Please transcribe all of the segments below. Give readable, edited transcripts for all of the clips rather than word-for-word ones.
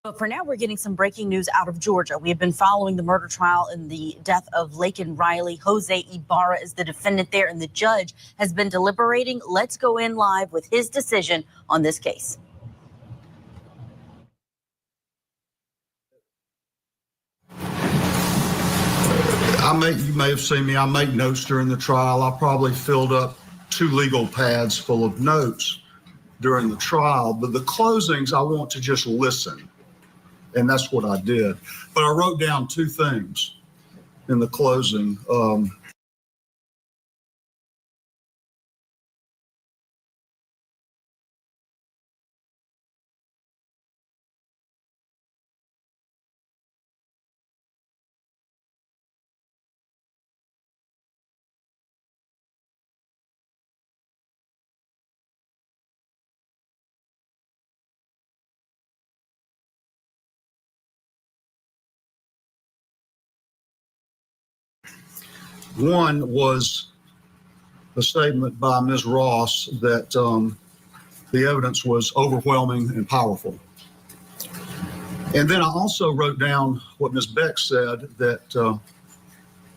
But for now, we're getting some breaking news out of Georgia. We have been following the murder trial in the death of Laken Riley. Jose Ibarra is the defendant there, and the judge has been deliberating. Let's go in live with his decision on this case. You may have seen me. I make notes during the trial. I probably filled up 2 legal pads full of notes during the trial, but the closings, I want to just listen. And that's what I did. But I wrote down 2 things in the closing. One was a statement by Ms. Ross that the evidence was overwhelming and powerful. And then I also wrote down what Ms. Beck said, that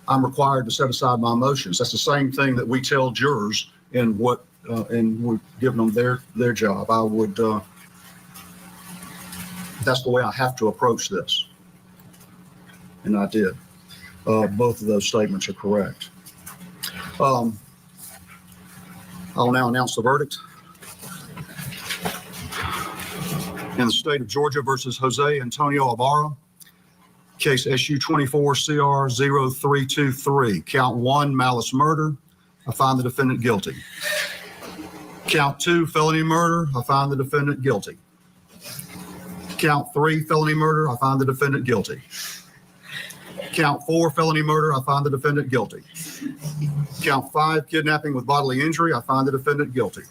I'm required to set aside my emotions. That's the same thing that we tell jurors in what and we're giving them their job. That's the way I have to approach this. And I did. Both of those statements are correct. I'll now announce the verdict. In the state of Georgia versus Jose Antonio Ibarra, case SU 24-CR-0323, count 1, malice murder. I find the defendant guilty. Count 2, felony murder. I find the defendant guilty. Count 3, felony murder. I find the defendant guilty. Count 4, felony murder. I find the defendant guilty. Count 5, kidnapping with bodily injury. I find the defendant guilty.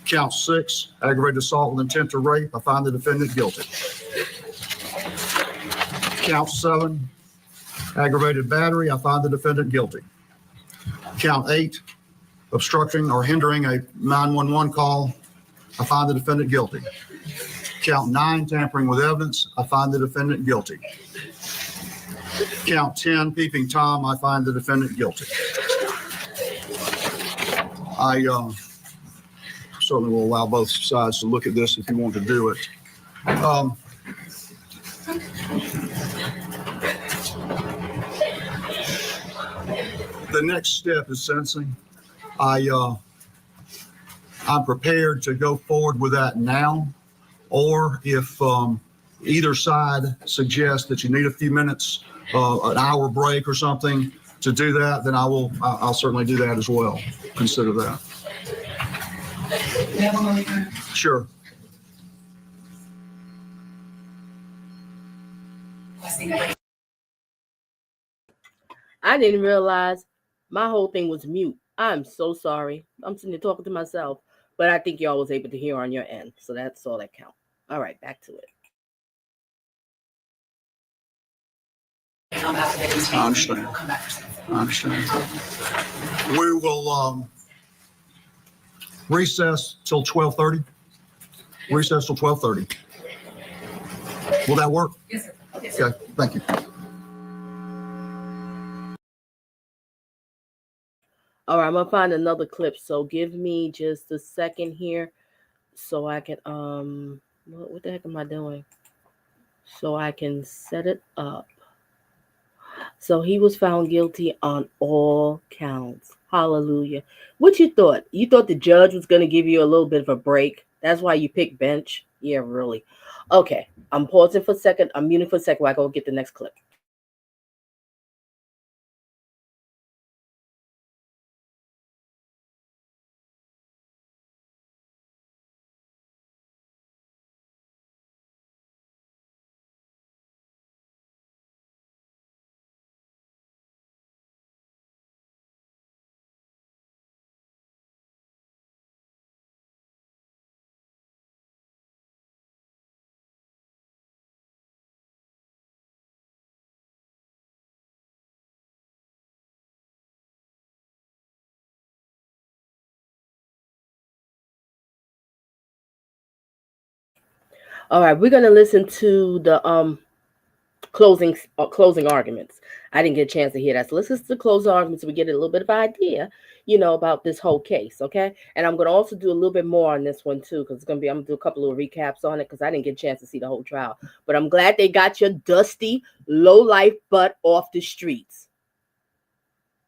Count 6, aggravated assault with intent to rape. I find the defendant guilty. Count 7, aggravated battery. I find the defendant guilty. Count 8, obstructing or hindering a 911 call. I find the defendant guilty. Count 9, tampering with evidence. I find the defendant guilty. Count 10, peeping Tom. I find the defendant guilty. I certainly will allow both sides to look at this if you want to do it. The next step is sentencing. I'm prepared to go forward with that now, or if either side suggests that you need a few minutes, an hour break or something to do that, then I'll certainly do that as well. Consider that. Sure. I didn't realize my whole thing was mute. I'm so sorry. I'm sitting here talking to myself, but I think y'all was able to hear on your end, so that's all that counts. All right, back to it. I understand. We will recess till 12:30. Recess till 12:30. Will that work? Yes, sir. Yes, sir. Okay, thank you. All right, I'm gonna find another clip. So give me just a second here, so I can what the heck am I doing? So I can set it up. So he was found guilty on all counts. Hallelujah. What you thought? You thought the judge was gonna give you a little bit of a break? That's why you picked bench? Yeah, really. Okay, I'm pausing for a second. I'm muting for a second while I go get the next clip. All right, we're gonna listen to the closing arguments. I didn't get a chance to hear that, so let's listen to the closing arguments so we get a little bit of idea, about this whole case. Okay, and I'm gonna also do a little bit more on this one too, because I'm gonna do a couple of recaps on it because I didn't get a chance to see the whole trial. But I'm glad they got your dusty, low life butt off the streets.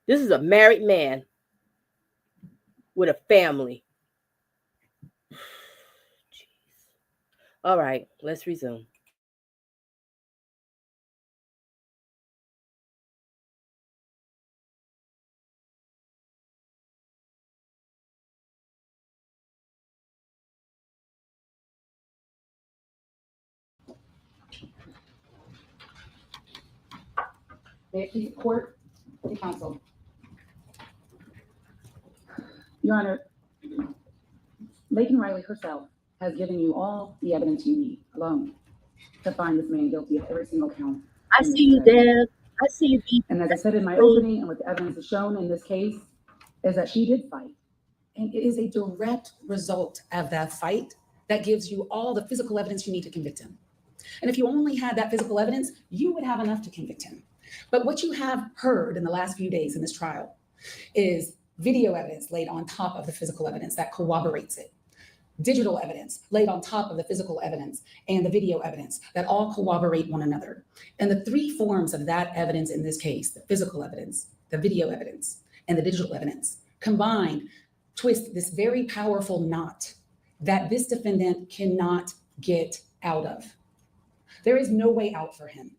This is a married man with a family. Jeez. All right, let's resume. May it please the court and counsel. Your Honor, Laken Riley herself has given you all the evidence you need alone to find this man guilty of every single count. I see you, Deb. I see you. And as I said in my opening, and what the evidence is shown in this case, is that she did fight. And it is a direct result of that fight that gives you all the physical evidence you need to convict him. And if you only had that physical evidence, you would have enough to convict him. But what you have heard in the last few days in this trial is video evidence laid on top of the physical evidence that corroborates it. Digital evidence laid on top of the physical evidence and the video evidence that all corroborate one another. And the three forms of that evidence in this case, the physical evidence, the video evidence, and the digital evidence, combined twist this very powerful knot that this defendant cannot get out of. There is no way out for him.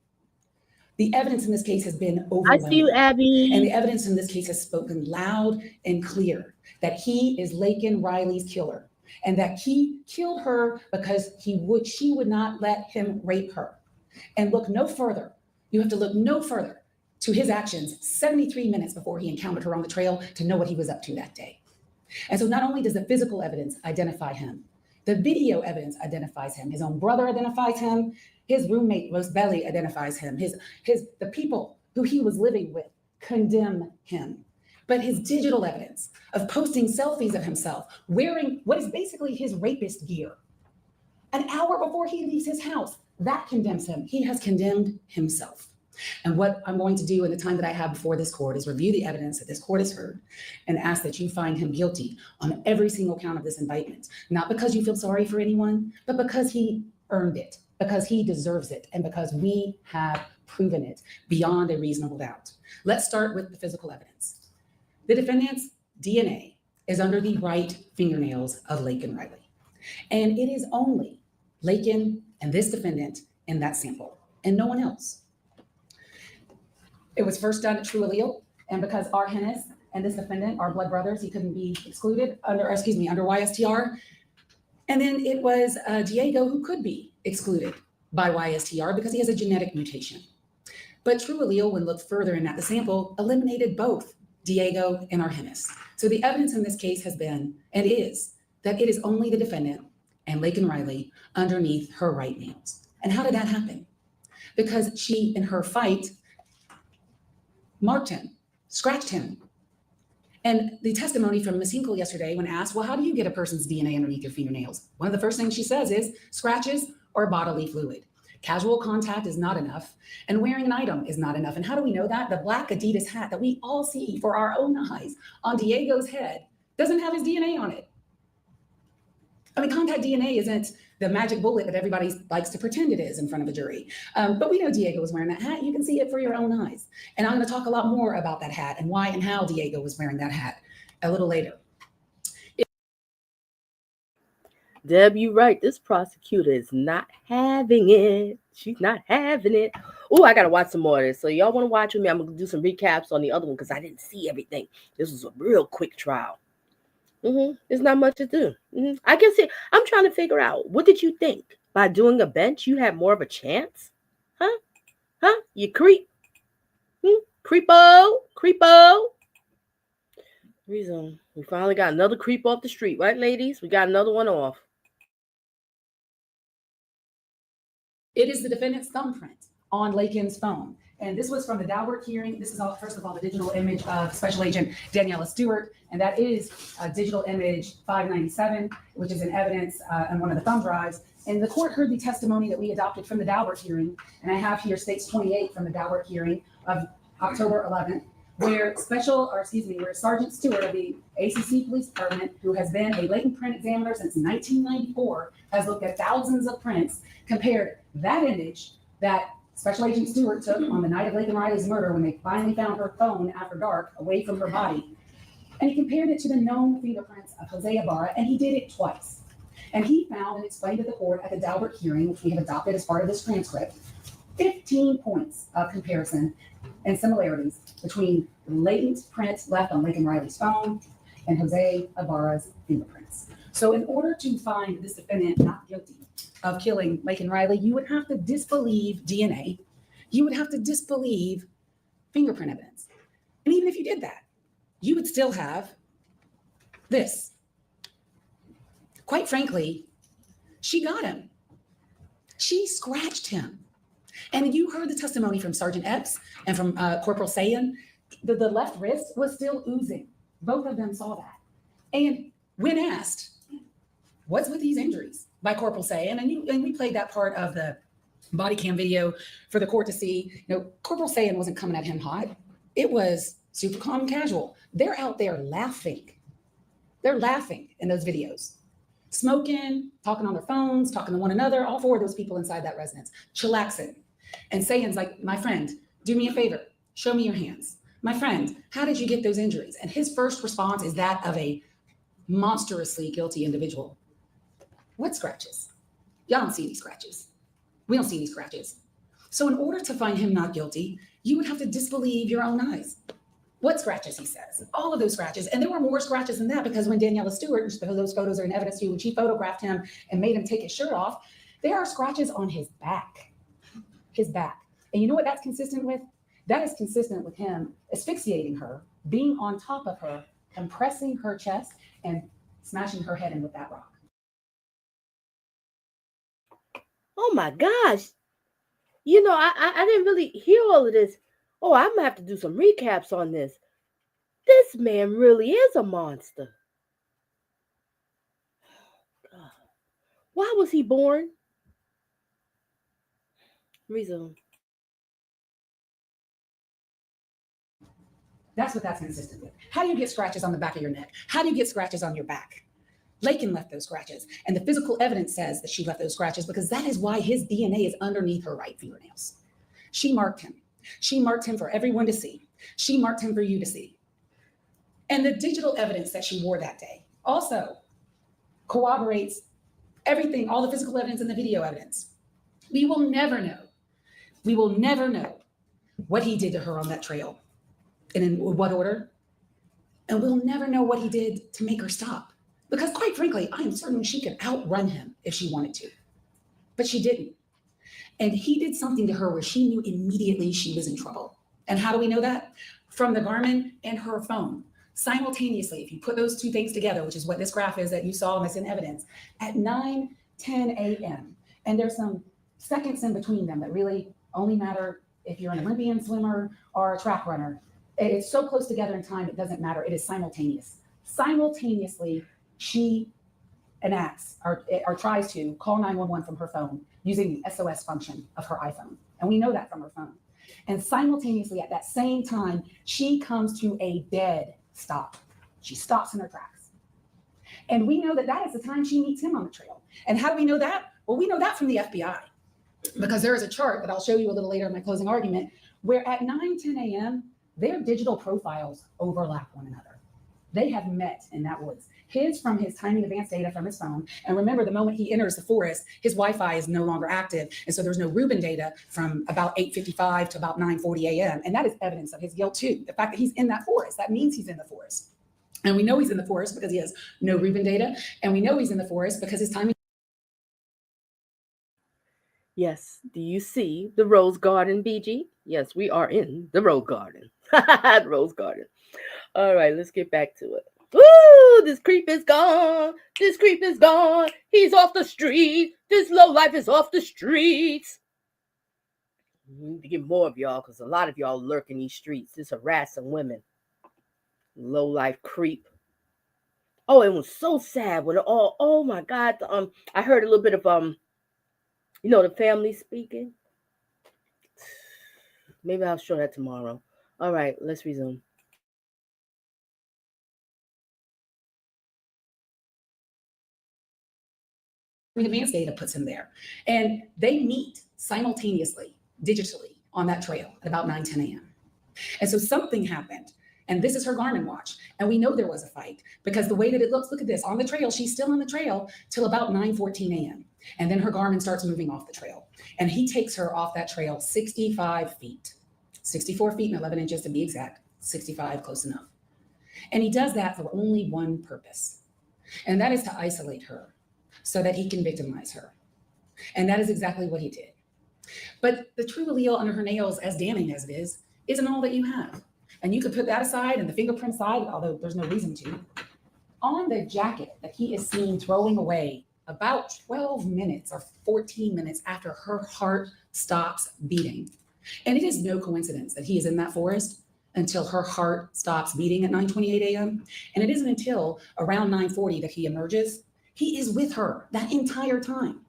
The evidence in this case has been overwhelming. I see you, Abby. And the evidence in this case has spoken loud and clear that he is Laken Riley's killer, and that he killed her because she would not let him rape her. And look no further. You have to look no further to his actions 73 minutes before he encountered her on the trail to know what he was up to that day. And so not only does the physical evidence identify him, the video evidence identifies him. His own brother identifies him. His roommate, Rose Belly, identifies him. The people who he was living with condemn him. But his digital evidence of posting selfies of himself wearing what is basically his rapist gear an hour before he leaves his house, that condemns him. He has condemned himself. And what I'm going to do in the time that I have before this court is review the evidence that this court has heard and ask that you find him guilty on every single count of this indictment, not because you feel sorry for anyone, but because he earned it, because he deserves it, and because we have proven it beyond a reasonable doubt. Let's start with the physical evidence. The defendant's DNA is under the right fingernails of Laken Riley. And it is only Laken and this defendant in that sample, and no one else. It was first done at True Allele, and because R. Hennis and this defendant are blood brothers, he couldn't be excluded under YSTR. And then it was Diego who could be excluded by YSTR because he has a genetic mutation. But True Allele, when looked further in at the sample, eliminated both Diego and R. Hennis. So the evidence in this case has been, and is, that it is only the defendant and Laken Riley underneath her right nails. And how did that happen? Because she, in her fight, marked him, scratched him. And the testimony from Ms. Hinkle yesterday, when asked, well, how do you get a person's DNA underneath your fingernails? One of the first things she says is scratches or bodily fluid. Casual contact is not enough, and wearing an item is not enough. And how do we know that? The black Adidas hat that we all see for our own eyes on Diego's head doesn't have his DNA on it. I mean, contact DNA isn't the magic bullet that everybody likes to pretend it is in front of a jury. But we know Diego was wearing that hat. You can see it for your own eyes. And I'm going to talk a lot more about that hat and why and how Diego was wearing that hat a little later. Deb, you're right. This prosecutor is not having it. She's not having it. Oh, I got to watch some more of this. So y'all want to watch with me? I'm going to do some recaps on the other one because I didn't see everything. This was a real quick trial. There's not much to do. I guess I'm trying to figure out, what did you think? By doing a bench, you had more of a chance? Huh? You creep? Creepo? Reason. We finally got another creep off the street, right, ladies? We got another one off. It is the defendant's thumbprint on Laken's phone And this was from the Daubert hearing. This is all, first of all, the digital image of Special Agent Daniela Stewart, and that is a digital image 597, which is in evidence on one of the thumb drives. And the court heard the testimony that we adopted from the Daubert hearing, and I have here states 28 from the Daubert hearing of October 11th, where Sergeant Stewart of the ACC Police Department, who has been a latent print examiner since 1994, has looked at thousands of prints, compared that image that Special Agent Stewart took on the night of Laken Riley's murder when they finally found her phone after dark away from her body. And he compared it to the known fingerprints of Jose Ibarra, and he did it twice. And he found and explained to the court at the Daubert hearing, which we have adopted as part of this transcript, 15 points of comparison and similarities between latent prints left on Laken Riley's phone and Jose Ibarra's fingerprints. So in order to find this defendant not guilty of killing Laken Riley, you would have to disbelieve DNA. You would have to disbelieve fingerprint evidence. And even if you did that, you would still have this. Quite frankly, she got him. She scratched him. And you heard the testimony from Sergeant Epps and from Corporal Sayan. The left wrist was still oozing. Both of them saw that. And when asked, what's with these injuries by Corporal Sayan, and we played that part of the body cam video for the court to see, Corporal Sayan wasn't coming at him hot. It was super calm and casual. They're out there laughing. They're laughing in those videos. Smoking, talking on their phones, talking to one another, all four of those people inside that residence, chillaxing. And Sayan's like, my friend, do me a favor, show me your hands. My friend, how did you get those injuries? And his first response is that of a monstrously guilty individual. What scratches? Y'all don't see any scratches. We don't see any scratches. So in order to find him not guilty, you would have to disbelieve your own eyes. What scratches, he says. All of those scratches. And there were more scratches than that, because when Daniela Stewart, those photos are in evidence too, when she photographed him and made him take his shirt off, there are scratches on his back. His back. And you know what that's consistent with? That is consistent with him asphyxiating her, being on top of her, compressing her chest, and smashing her head in with that rock. Oh my gosh. I didn't really hear all of this. Oh, I'm going to have to do some recaps on this. This man really is a monster. God. Why was he born? Resume. That's what that's consistent with. How do you get scratches on the back of your neck? How do you get scratches on your back? Laken left those scratches, and the physical evidence says that she left those scratches because that is why his DNA is underneath her right fingernails. She marked him. She marked him for everyone to see. She marked him for you to see. And the digital evidence that she wore that day also corroborates everything, all the physical evidence and the video evidence. We will never know. We will never know what he did to her on that trail and in what order. And we'll never know what he did to make her stop. Because quite frankly, I am certain she could outrun him if she wanted to, but she didn't. And he did something to her where she knew immediately she was in trouble. And how do we know that? From the Garmin and her phone. Simultaneously, if you put those two things together, which is what this graph is that you saw and that's in evidence, at 9:10 a.m. And there's some seconds in between them that really only matter if you're an Olympian swimmer or a track runner. It's so close together in time, it doesn't matter. It is simultaneous. Simultaneously, she enacts or tries to call 911 from her phone using the SOS function of her iPhone. And we know that from her phone. And simultaneously at that same time, she comes to a dead stop. She stops in her tracks. And we know that that is the time she meets him on the trail. And how do we know that? Well, we know that from the FBI, because there is a chart that I'll show you a little later in my closing argument, where at 9:10 a.m., their digital profiles overlap one another. They have met in that woods. His from his timing advanced data from his phone. And remember, the moment he enters the forest, his Wi-Fi is no longer active. And so there's no Rubin data from about 8:55 to about 9:40 a.m. And that is evidence of his guilt too. The fact that he's in that forest, that means he's in the forest. And we know he's in the forest because he has no Rubin data. And we know he's in the forest because his timing. Yes. Do you see the rose garden, BG? Yes, we are in the rose garden. Rose garden. All right, let's get back to it. Woo! This creep is gone. This creep is gone. He's off the street. This lowlife is off the streets. We need to get more of y'all because a lot of y'all lurk in these streets. Just harassing women. Low life creep. Oh, it was so sad when all. Oh my God. I heard a little bit of the family speaking. Maybe I'll show that tomorrow. All right, let's resume. Advanced data puts him there. And they meet simultaneously, digitally, on that trail at about 9:10 a.m. And so something happened. And this is her Garmin watch. And we know there was a fight because the way that it looks, look at this, on the trail, she's still on the trail till about 9:14 a.m. And then her Garmin starts moving off the trail. And he takes her off that trail 65 feet, 64 feet and 11 inches to be exact, 65, close enough. And he does that for only one purpose, and that is to isolate her so that he can victimize her. And that is exactly what he did. But the true allele under her nails, as damning as it is, isn't all that you have. And you could put that aside and the fingerprint side, although there's no reason to. On the jacket that he is seen throwing away about 12 minutes or 14 minutes after her heart stops beating. And it is no coincidence that he is in that forest until her heart stops beating at 9:28 a.m. And it isn't until around 9:40 that he emerges. He is with her that entire time.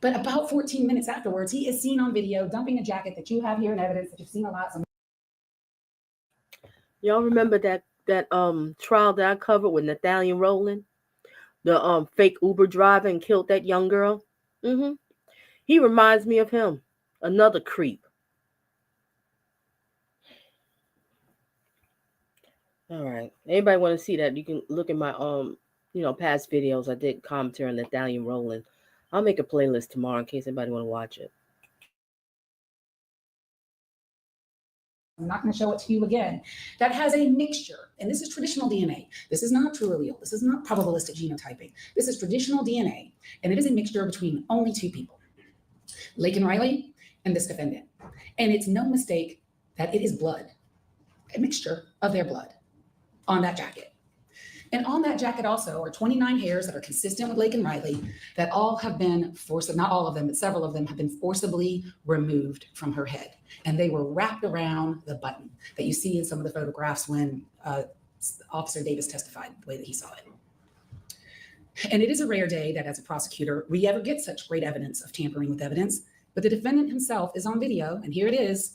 But about 14 minutes afterwards, he is seen on video dumping a jacket that you have here in evidence that you've seen a lot. Y'all remember that trial that I covered with Nathaniel Rowland, the fake Uber driver and killed that young girl? Mm-hmm. He reminds me of him, another creep. All right. Anybody want to see that? You can look at my past videos. I did commentary on Nathaniel Rowland. I'll make a playlist tomorrow in case anybody want to watch it. I'm not going to show it to you again. That has a mixture, and this is traditional DNA. This is not true allele. This is not probabilistic genotyping. This is traditional DNA, and it is a mixture between only two people, Laken Riley and this defendant. And it's no mistake that it is blood, a mixture of their blood on that jacket. And on that jacket also are 29 hairs that are consistent with Laken Riley that all have been not all of them, but several of them have been forcibly removed from her head. And they were wrapped around the button that you see in some of the photographs when Officer Davis testified the way that he saw it. And it is a rare day that as a prosecutor, we ever get such great evidence of tampering with evidence, but the defendant himself is on video, and here it is.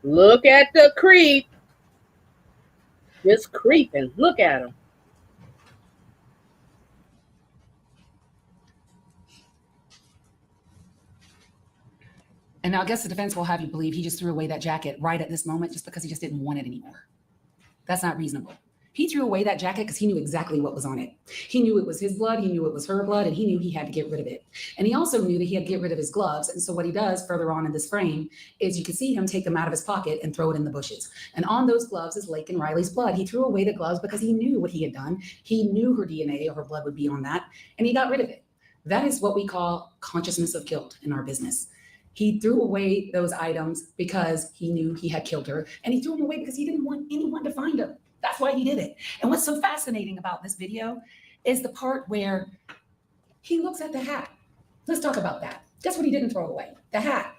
Look at the creep. Just creeping. Look at him. And now I guess the defense will have you believe he just threw away that jacket right at this moment just because he just didn't want it anymore. That's not reasonable. He threw away that jacket because he knew exactly what was on it. He knew it was his blood, he knew it was her blood, and he knew he had to get rid of it. And he also knew that he had to get rid of his gloves. And so what he does further on in this frame is you can see him take them out of his pocket and throw it in the bushes. And on those gloves is Laken Riley's blood. He threw away the gloves because he knew what he had done. He knew her DNA or her blood would be on that, and he got rid of it. That is what we call consciousness of guilt in our business. He threw away those items because he knew he had killed her, and he threw them away because he didn't want anyone to find him. That's why he did it. And what's so fascinating about this video is the part where he looks at the hat. Let's talk about that. Guess what he didn't throw away? The hat.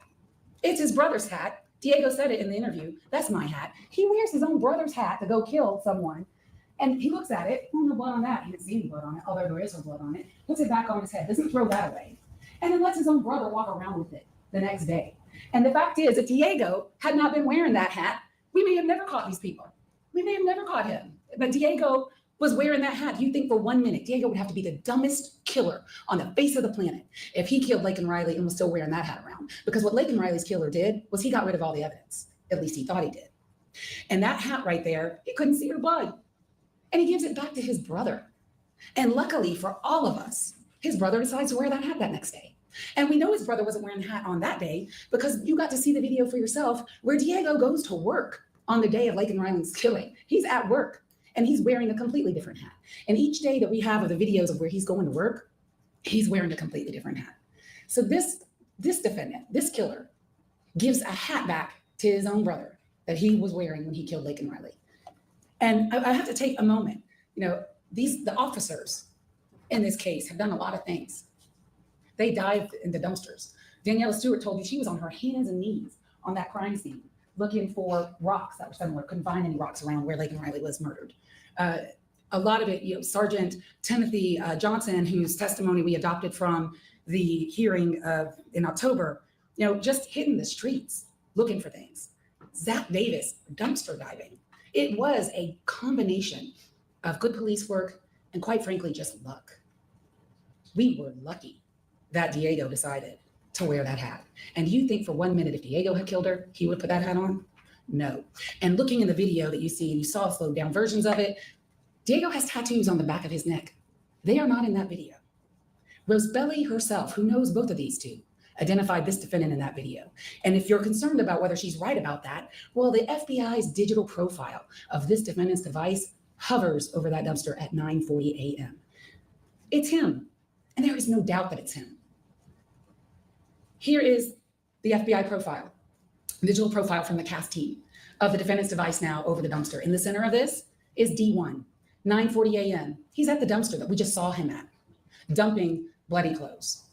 It's his brother's hat. Diego said it in the interview. That's my hat. He wears his own brother's hat to go kill someone. And he looks at it. Oh, no blood on that. He didn't see any blood on it, although there is no blood on it. Puts it back on his head. Doesn't throw that away. And then lets his own brother walk around with it the next day. And the fact is, if Diego had not been wearing that hat, we may have never caught these people. We may have never caught him. But Diego was wearing that hat. You think for 1 minute, Diego would have to be the dumbest killer on the face of the planet if he killed Laken Riley and was still wearing that hat around. Because what Laken Riley's killer did was he got rid of all the evidence. At least he thought he did. And that hat right there, he couldn't see her blood. And he gives it back to his brother. And luckily for all of us, his brother decides to wear that hat that next day. And we know his brother wasn't wearing the hat on that day because you got to see the video for yourself where Diego goes to work on the day of Laken Riley's killing. He's at work and he's wearing a completely different hat. And each day that we have of the videos of where he's going to work, he's wearing a completely different hat. So this defendant, this killer, gives a hat back to his own brother that he was wearing when he killed Laken Riley. And I have to take a moment. The officers in this case have done a lot of things. They dived in the dumpsters. Daniela Stewart told you she was on her hands and knees on that crime scene, looking for rocks that were similar. Couldn't find any rocks around where Laken Riley was murdered. A lot of it, Sergeant Timothy Johnson, whose testimony we adopted from the hearing in October, just hitting the streets, looking for things. Zach Davis, dumpster diving. It was a combination of good police work and, quite frankly, just luck. We were lucky that Diego decided to wear that hat. And you think for 1 minute if Diego had killed her, he would put that hat on? No. And looking in the video that you see, and you saw slowed down versions of it, Diego has tattoos on the back of his neck. They are not in that video. Rosebelly herself, who knows both of these two, identified this defendant in that video. And if you're concerned about whether she's right about that, well, the FBI's digital profile of this defendant's device hovers over that dumpster at 9:40 a.m. It's him. And there is no doubt that it's him. Here is the FBI profile, digital profile from the CAS team of the defendant's device now over the dumpster. In the center of this is D1, 9:40 a.m. He's at the dumpster that we just saw him at, dumping bloody clothes.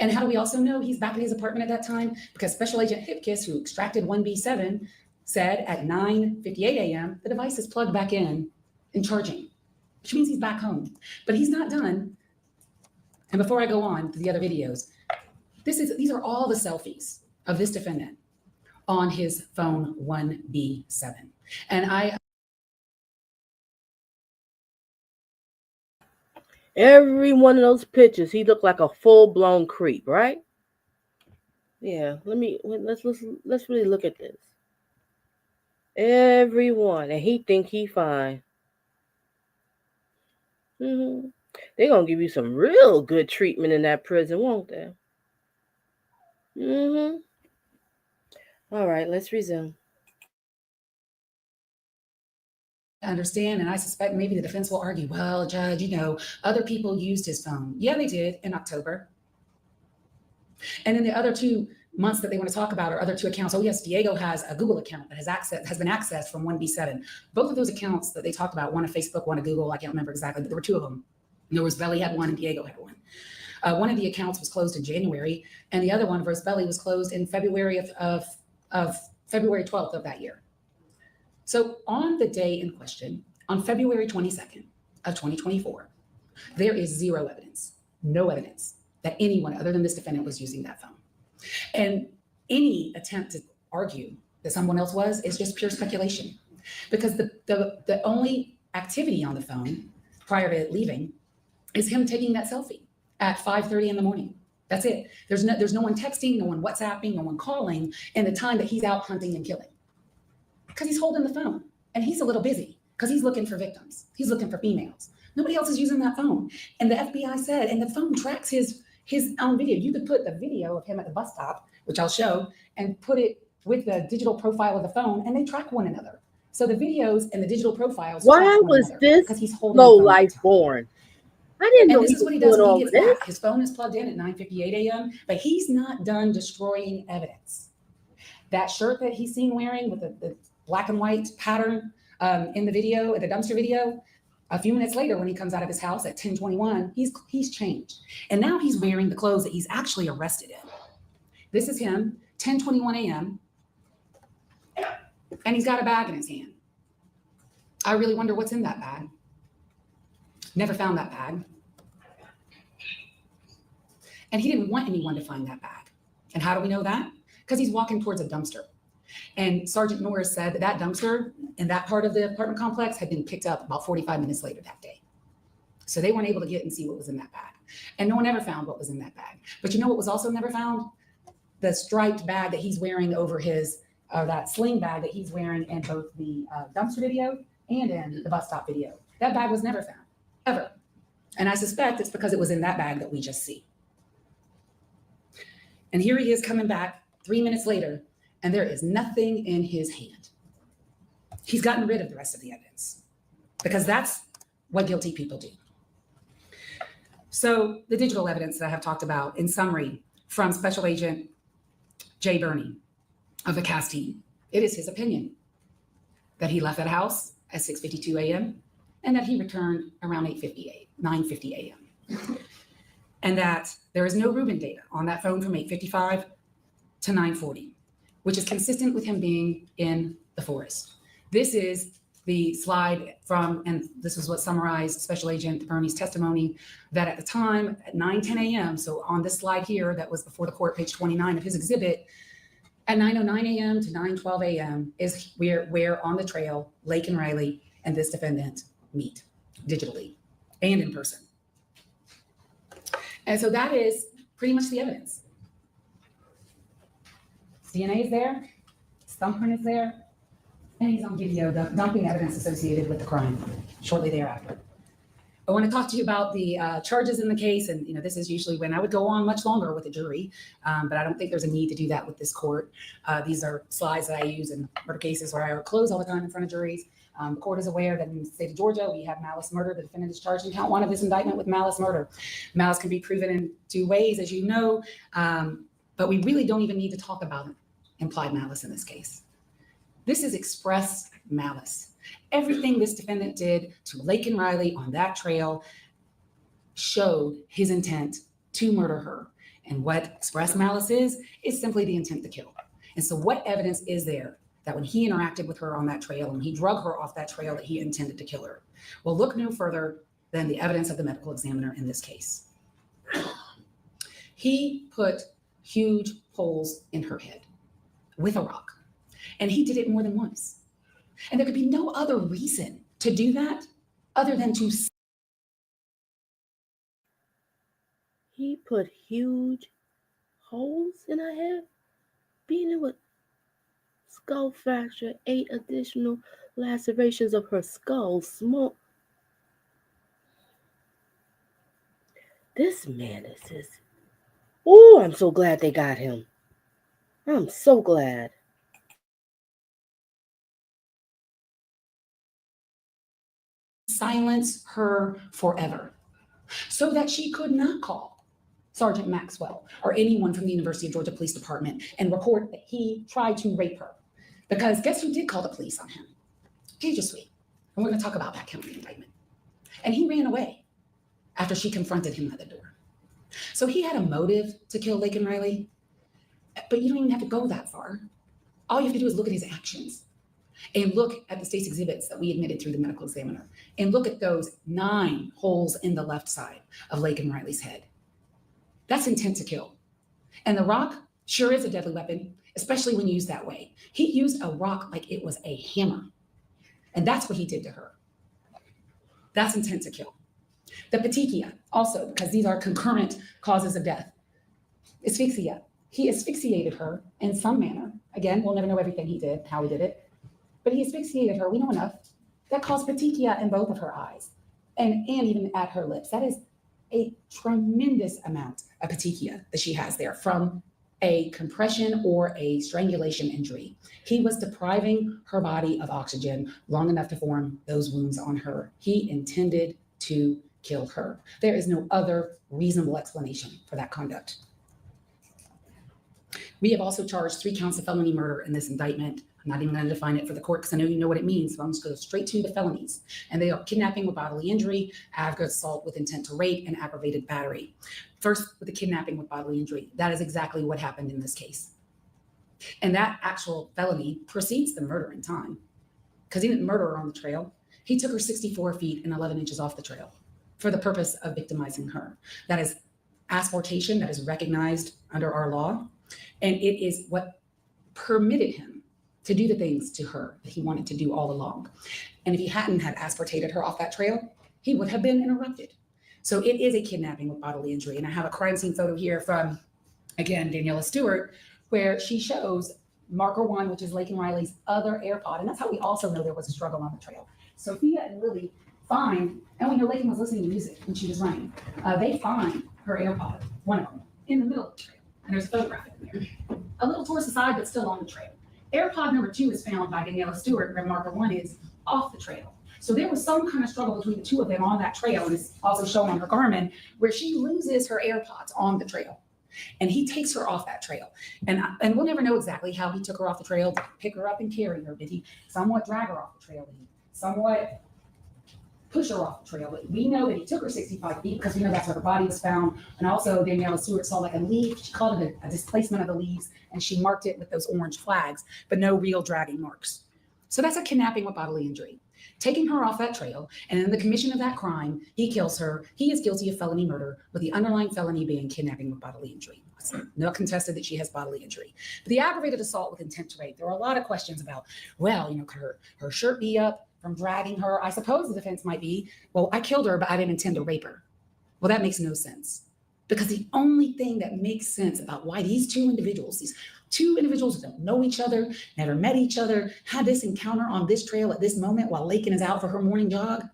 And how do we also know he's back in his apartment at that time? Because Special Agent Hipkiss, who extracted 1B7, said at 9:58 a.m., the device is plugged back in and charging, which means he's back home. But he's not done. And before I go on to the other videos, these are all the selfies of this defendant on his phone 1B7. And Every one of those pictures, he looked like a full-blown creep, right? Yeah, let's really look at this. Everyone, and he think he fine. They're gonna give you some real good treatment in that prison, won't they? All right, let's resume. understand, and I suspect maybe the defense will argue, well, Judge, other people used his phone. Yeah, they did in October. And then the other 2 months that they want to talk about are other 2 accounts. Oh, yes, Diego has a Google account that has been accessed from 1B7. Both of those accounts that they talked about, one a Facebook, one a Google, I can't remember exactly, but there were 2 of them. Rosebelly had one and Diego had one. One of the accounts was closed in January, and the other one, Rosebelly, was closed in February of February 12th of that year. So on the day in question, on February 22nd of 2024, there is zero evidence, no evidence that anyone other than this defendant was using that phone. And any attempt to argue that someone else was is just pure speculation, because the only activity on the phone prior to leaving is him taking that selfie at 5:30 in the morning. That's it. There's no one texting, no one WhatsApping, no one calling in the time that he's out hunting and killing, because he's holding the phone and he's a little busy because he's looking for victims. He's looking for females. Nobody else is using that phone. And the FBI said, and the phone tracks his own video. You could put the video of him at the bus stop, which I'll show, and put it with the digital profile of the phone, and they track one another. So the videos and the digital profiles. Why was this low life born? I didn't know. And this is what he does when he gets back. His phone is plugged in at 9:58 a.m., but he's not done destroying evidence. That shirt that he's seen wearing with the black and white pattern in the video, in the dumpster video, a few minutes later when he comes out of his house at 10:21, he's changed. And now he's wearing the clothes that he's actually arrested in. This is him, 10:21 a.m., and he's got a bag in his hand. I really wonder what's in that bag. Never found that bag. And he didn't want anyone to find that bag. And how do we know that? Because he's walking towards a dumpster. And Sergeant Norris said that dumpster in that part of the apartment complex had been picked up about 45 minutes later that day. So they weren't able to get and see what was in that bag. And no one ever found what was in that bag. But you know what was also never found? The striped bag that he's wearing over that sling bag that he's wearing in both the dumpster video and in the bus stop video. That bag was never found, ever. And I suspect it's because it was in that bag that we just see. And here he is coming back 3 minutes later, and there is nothing in his hand. He's gotten rid of the rest of the evidence. because that's what guilty people do. So the digital evidence that I have talked about in summary from Special Agent Jay Burney of the CAS team, it is his opinion that he left that house at 6:52 a.m. and that he returned around 9:50 a.m. And that there is no Reuben data on that phone from 8:55 to 9:40, which is consistent with him being in the forest. This is the slide from, and this is what summarized Special Agent Burney's testimony, that at the time at 9:10 a.m., so on this slide here that was before the court, page 29 of his exhibit, at 9:09 a.m. to 9:12 a.m. is where on the trail Laken Riley and this defendant meet digitally and in person. And so that is pretty much the evidence. DNA is there, his thumbprint is there, and he's on video dumping evidence associated with the crime shortly thereafter. I want to talk to you about the charges in the case, and this is usually when I would go on much longer with a jury, but I don't think there's a need to do that with this court. These are slides that I use in murder cases where I close all the time in front of juries. The court is aware that in the state of Georgia, we have malice murder. The defendant is charged in count 1 of this indictment with malice murder. Malice can be proven in 2 ways, as you know, but we really don't even need to talk about implied malice in this case. This is express malice. Everything this defendant did to Laken Riley on that trail showed his intent to murder her. And what express malice is simply the intent to kill. And so what evidence is there that when he interacted with her on that trail and he drug her off that trail that he intended to kill her? Well, look no further than the evidence of the medical examiner in this case. He put huge holes in her head with a rock. And he did it more than once. And there could be no other reason to do that other than to. He put huge holes in her head, beating it with skull fracture, 8 additional lacerations of her skull, smoke. This man is just. Oh, I'm so glad they got him. I'm so glad. Silence her forever so that she could not call Sergeant Maxwell or anyone from the University of Georgia Police Department and report that he tried to rape her. Because guess who did call the police on him? Gage Sweet. And we're going to talk about that count of the indictment. And he ran away after she confronted him at the door. So he had a motive to kill Laken Riley, but you don't even have to go that far. All you have to do is look at his actions and look at the state's exhibits that we admitted through the medical examiner and look at those 9 holes in the left side of Laken Riley's head. That's intent to kill. And the rock sure is a deadly weapon, especially when used that way. He used a rock like it was a hammer. And that's what he did to her. That's intent to kill. The petechia also, because these are concurrent causes of death. Asphyxia. He asphyxiated her in some manner. Again, we'll never know everything he did, how he did it. But he asphyxiated her, we know enough, that caused petechia in both of her eyes and even at her lips. That is a tremendous amount of petechia that she has there from a compression or a strangulation injury. He was depriving her body of oxygen long enough to form those wounds on her. He intended to kill her. There is no other reasonable explanation for that conduct. We have also charged 3 counts of felony murder in this indictment. I'm not even going to define it for the court because I know you know what it means, so I'm just going to go straight to the felonies. And they are kidnapping with bodily injury, aggravated assault with intent to rape, and aggravated battery. First, with the kidnapping with bodily injury, that is exactly what happened in this case. And that actual felony precedes the murder in time because he didn't murder her on the trail. He took her 64 feet and 11 inches off the trail for the purpose of victimizing her. That is asportation that is recognized under our law. And it is what permitted him to do the things to her that he wanted to do all along. And if he hadn't had asportated her off that trail, he would have been interrupted. So it is a kidnapping with bodily injury. And I have a crime scene photo here from, again, Daniela Stewart, where she shows marker 1, which is Laken Riley's other AirPod. And that's how we also know there was a struggle on the trail. Sophia and Lily find, and we know Laken was listening to music when she was running, they find her AirPod, one of them, in the middle of the trail. And there's a photograph in there. A little towards the side, but still on the trail. AirPod number 2 is found by Daniela Stewart, where marker 1 is off the trail. So there was some kind of struggle between the two of them on that trail, and it's also shown on her garment, where she loses her AirPods on the trail. And he takes her off that trail. And we'll never know exactly how he took her off the trail to pick her up and carry her. Did he somewhat drag her off the trail? Did he somewhat push her off the trail? But we know that he took her 65 feet because we know that's where her body was found. And also Daniela Stewart saw like a leaf. She called it a displacement of the leaves, and she marked it with those orange flags, but no real dragging marks. So that's a kidnapping with bodily injury. Taking her off that trail, and in the commission of that crime, he kills her. He is guilty of felony murder, with the underlying felony being kidnapping with bodily injury. It's not contested that she has bodily injury. But the aggravated assault with intent to rape, there are a lot of questions about, well, could her shirt be up from dragging her? I suppose the defense might be, well, I killed her, but I didn't intend to rape her. Well, that makes no sense. Because the only thing that makes sense about why these two individuals who don't know each other, never met each other, had this encounter on this trail at this moment while Laken is out for her morning jog,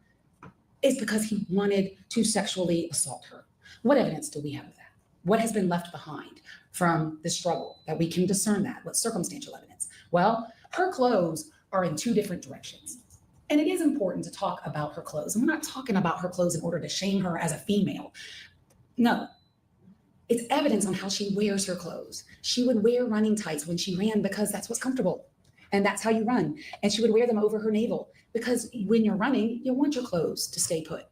is because he wanted to sexually assault her. What evidence do we have of that? What has been left behind from the struggle that we can discern that? What circumstantial evidence? Well, her clothes are in two different directions. And it is important to talk about her clothes. And we're not talking about her clothes in order to shame her as a female. No. It's evidence on how she wears her clothes. She would wear running tights when she ran because that's what's comfortable. And that's how you run. And she would wear them over her navel because when you're running, you want your clothes to stay put.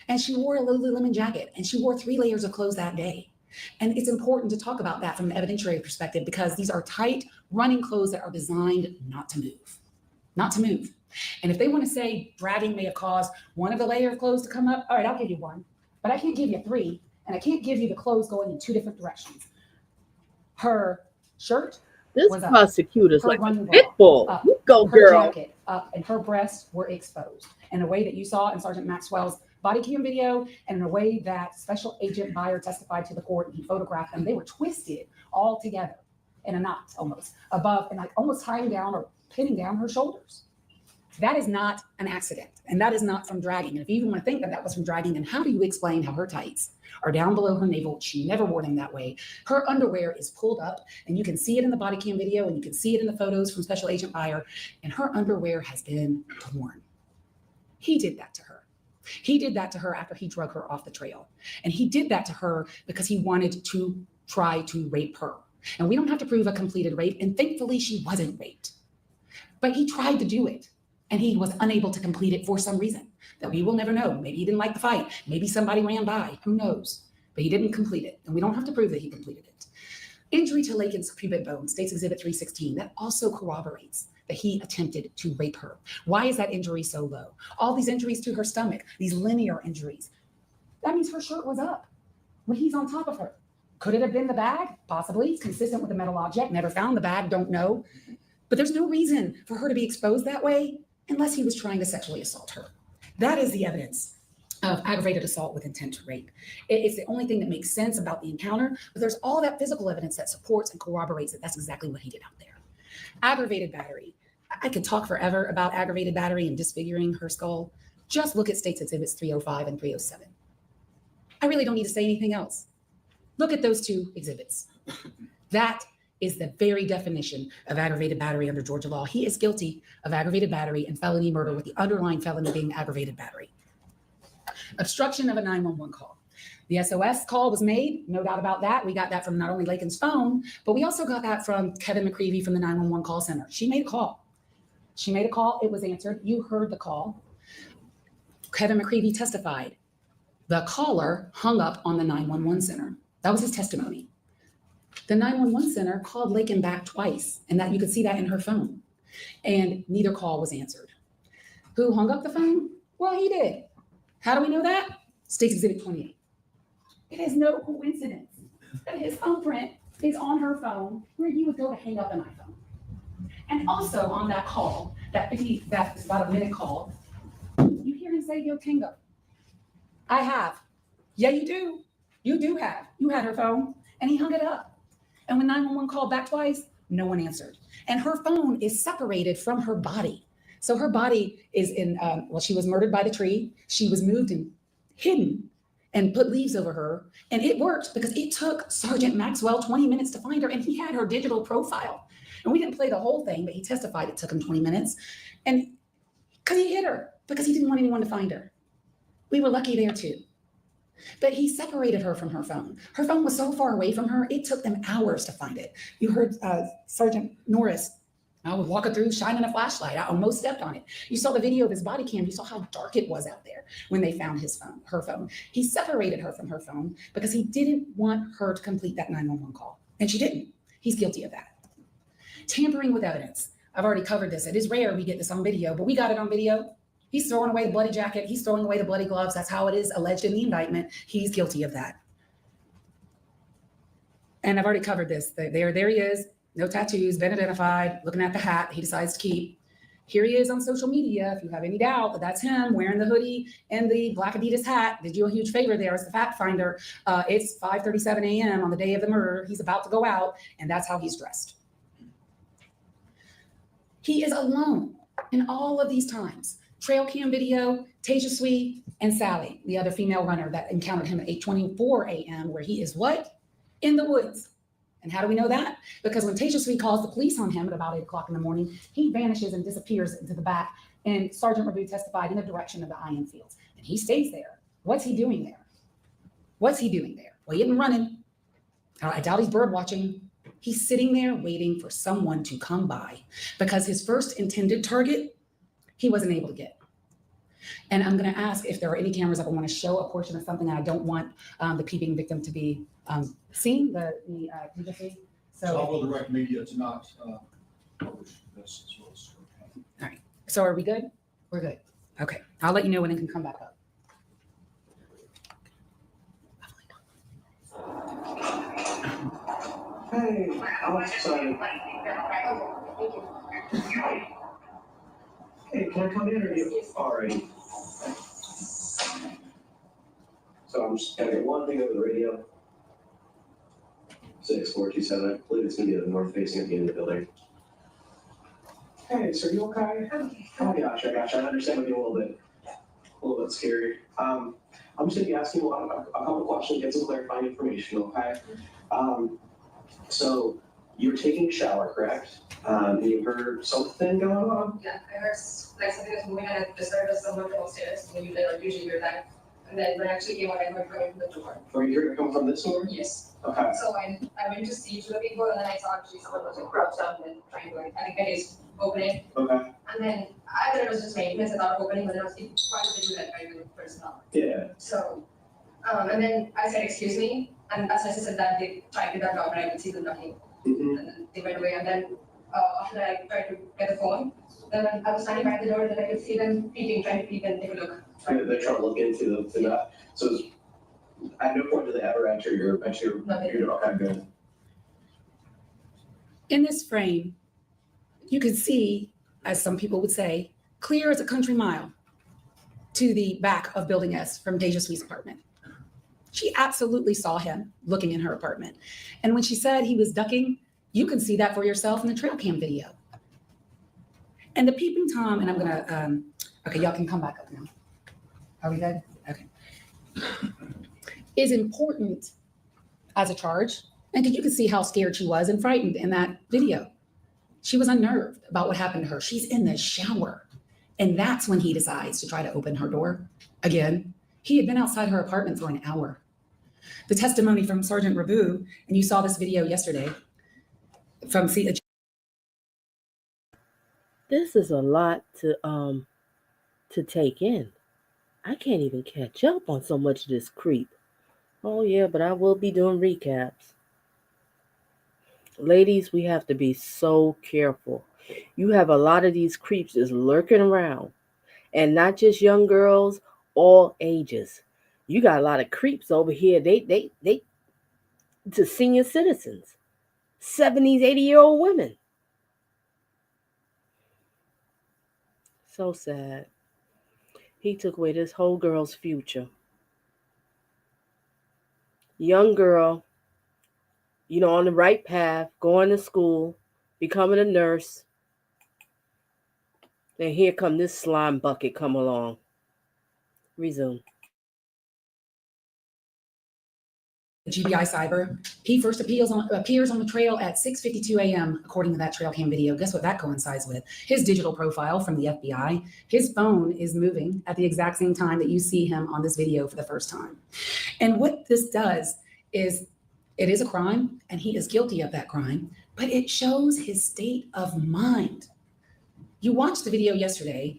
And she wore a Lululemon jacket, and she wore 3 layers of clothes that day. And it's important to talk about that from an evidentiary perspective because these are tight running clothes that are designed not to move. And if they want to say dragging may have caused one of the layer of clothes to come up, all right, I'll give you one, but I can't give you 3. And I can't give you the clothes going in 2 different directions. Her shirt This was up. prosecutor's Her like a running pit bra bull. up. You go, Her girl. jacket up, and her breasts were exposed in a way that you saw in Sergeant Maxwell's body cam video, and in a way that Special Agent Beyer testified to the court, and he photographed them. They were twisted all together in a knot almost above, and like almost tying down or pinning down her shoulders. That is not an accident, and that is not from dragging. And if you even want to think that that was from dragging, then how do you explain how her tights are down below her navel? She never wore them that way. Her underwear is pulled up, and you can see it in the body cam video, and you can see it in the photos from Special Agent Beyer, and her underwear has been torn. He did that to her. He did that to her after he drug her off the trail. And he did that to her because he wanted to try to rape her. And we don't have to prove a completed rape, and thankfully she wasn't raped. But he tried to do it. And he was unable to complete it for some reason that we will never know. Maybe he didn't like the fight. Maybe somebody ran by. Who knows? But he didn't complete it. And we don't have to prove that he completed it. Injury to Laken's pubic bone, State's Exhibit 316, that also corroborates that he attempted to rape her. Why is that injury so low? All these injuries to her stomach, these linear injuries, that means her shirt was up when he's on top of her. Could it have been the bag? Possibly. It's consistent with a metal object. Never found the bag. Don't know. But there's no reason for her to be exposed that way unless he was trying to sexually assault her. That is the evidence of aggravated assault with intent to rape. It's the only thing that makes sense about the encounter, but there's all that physical evidence that supports and corroborates that that's exactly what he did out there. Aggravated battery. I could talk forever about aggravated battery and disfiguring her skull. Just look at State's Exhibits 305 and 307. I really don't need to say anything else. Look at those 2 exhibits. That is the very definition of aggravated battery under Georgia law. He is guilty of aggravated battery and felony murder, with the underlying felony being aggravated battery. Obstruction of a 911 call. The SOS call was made, no doubt about that. We got that from not only Laken's phone, but we also got that from Kevin McCreevy from the 911 call center. She made a call. It was answered. You heard the call. Kevin McCreevy testified. The caller hung up on the 911 center. That was his testimony. The 911 center called Laken back twice, and that you could see that in her phone. And neither call was answered. Who hung up the phone? Well, he did. How do we know that? State's Exhibit 28. It is no coincidence that his thumbprint is on her phone where you would go to hang up an iPhone. And also on that call, that is about a minute call, you hear him say, "Yo, Tango." I have. Yeah, you do. You do have. You had her phone, and he hung it up. And when 911 called back twice, no one answered. And her phone is separated from her body. So her body is in, she was murdered by the tree. She was moved and hidden and put leaves over her. And it worked because it took Sergeant Maxwell 20 minutes to find her, and he had her digital profile. And we didn't play the whole thing, but he testified it took him 20 minutes. And Because he hid her, because he didn't want anyone to find her. We were lucky there too. But he separated her from her phone. Her phone was so far away from her, it took them hours to find it. You heard Sergeant Norris, I was walking through, shining a flashlight. I almost stepped on it. You saw the video of his body cam. You saw how dark it was out there when they found her phone. He separated her from her phone because he didn't want her to complete that 911 call. And she didn't. He's guilty of that. Tampering with evidence. I've already covered this. It is rare we get this on video, but we got it on video. He's throwing away the bloody jacket. He's throwing away the bloody gloves. That's how it is alleged in the indictment. He's guilty of that. And I've already covered this. There he is. No tattoos, been identified, looking at the hat he decides to keep. Here he is on social media. If you have any doubt that that's him wearing the hoodie and the black Adidas hat, did you a huge favor there as the fact finder. It's 5:37 a.m. on the day of the murder. He's about to go out, and that's how he's dressed. He is alone in all of these times. Trail cam video, Tejaswi and Sally, the other female runner that encountered him at 8:24 a.m., where he is what? In the woods. And how do we know that? Because when Tejaswi calls the police on him at about 8 o'clock in the morning, he vanishes and disappears into the back. And Sergeant Rabu testified in the direction of the IM fields. And he stays there. What's he doing there? What's he doing there? Well, he isn't running. I doubt he's bird watching. He's sitting there waiting for someone to come by because his first intended target, he wasn't able to get. And I'm going to ask if there are any cameras up. I want to show a portion of something, and I don't want the peeping victim to be seen. So I will direct media to not publish this as well as. All right. So are we good? We're good. Okay. I'll let you know when it can come back up. Hey, I'm sorry. Hey, can I come in or you? Alrighty. So I'm just gonna get one thing over the radio. 6427, I believe it's gonna be the north facing at the end of the building. Hey, so are you okay? Oh gosh, I understand it be a little bit scary. I'm just gonna be asking a couple questions, get some clarifying information, okay? So you're taking a shower, correct? And you heard something going on? Yeah, I heard like something was moving and it disturbed us someone from upstairs. When you usually hear that. And then when I actually came out, I heard coming from the door. Or you heard it come from this door? Yes. Okay. So I went to see to the people, and then I saw actually someone was like crouched down and trying to like, I think that is opening. Okay. And then I thought it was just maintenance. I thought opening, but then I was trying to do that by the personnel. Yeah. So, and then I said, excuse me. And as I said that, they tried to duck off, and I could see them ducking. Mm-hmm. And then they went away. And then after that, I tried to get the phone. Then when I was standing by the door, that I could see them peeping, trying to peep and take a look. They're trying to look into that. So at no point did they ever enter your okay, good. In this frame, you can see, as some people would say, clear as a country mile to the back of Building S from Deja Sweet's apartment. She absolutely saw him looking in her apartment. And when she said he was ducking, you can see that for yourself in the trail cam video. And the peeping Tom, and I'm gonna, okay, y'all can come back up now. Are we good? Okay. Is important as a charge. And you can see how scared she was and frightened in that video. She was unnerved about what happened to her. She's in the shower. And that's when he decides to try to open her door. Again, he had been outside her apartment for an hour. The testimony from Sergeant Rabu, and you saw this video yesterday from This is a lot to take in. I can't even catch up on so much of this creep. Oh yeah, but I will be doing recaps. Ladies, we have to be so careful. You have a lot of these creeps just lurking around. And not just young girls, all ages. You got a lot of creeps over here. They to senior citizens. 70s, 80-year-old women. So sad. He took away this whole girl's future. Young girl, on the right path, going to school, becoming a nurse. Then here come this slime bucket come along. Resume. GBI Cyber. He first appears on the trail at 6:52 a.m. according to that trail cam video. Guess what that coincides with? His digital profile from the FBI. His phone is moving at the exact same time that you see him on this video for the first time. And what this does is, it is a crime and he is guilty of that crime, but it shows his state of mind. You watched the video yesterday.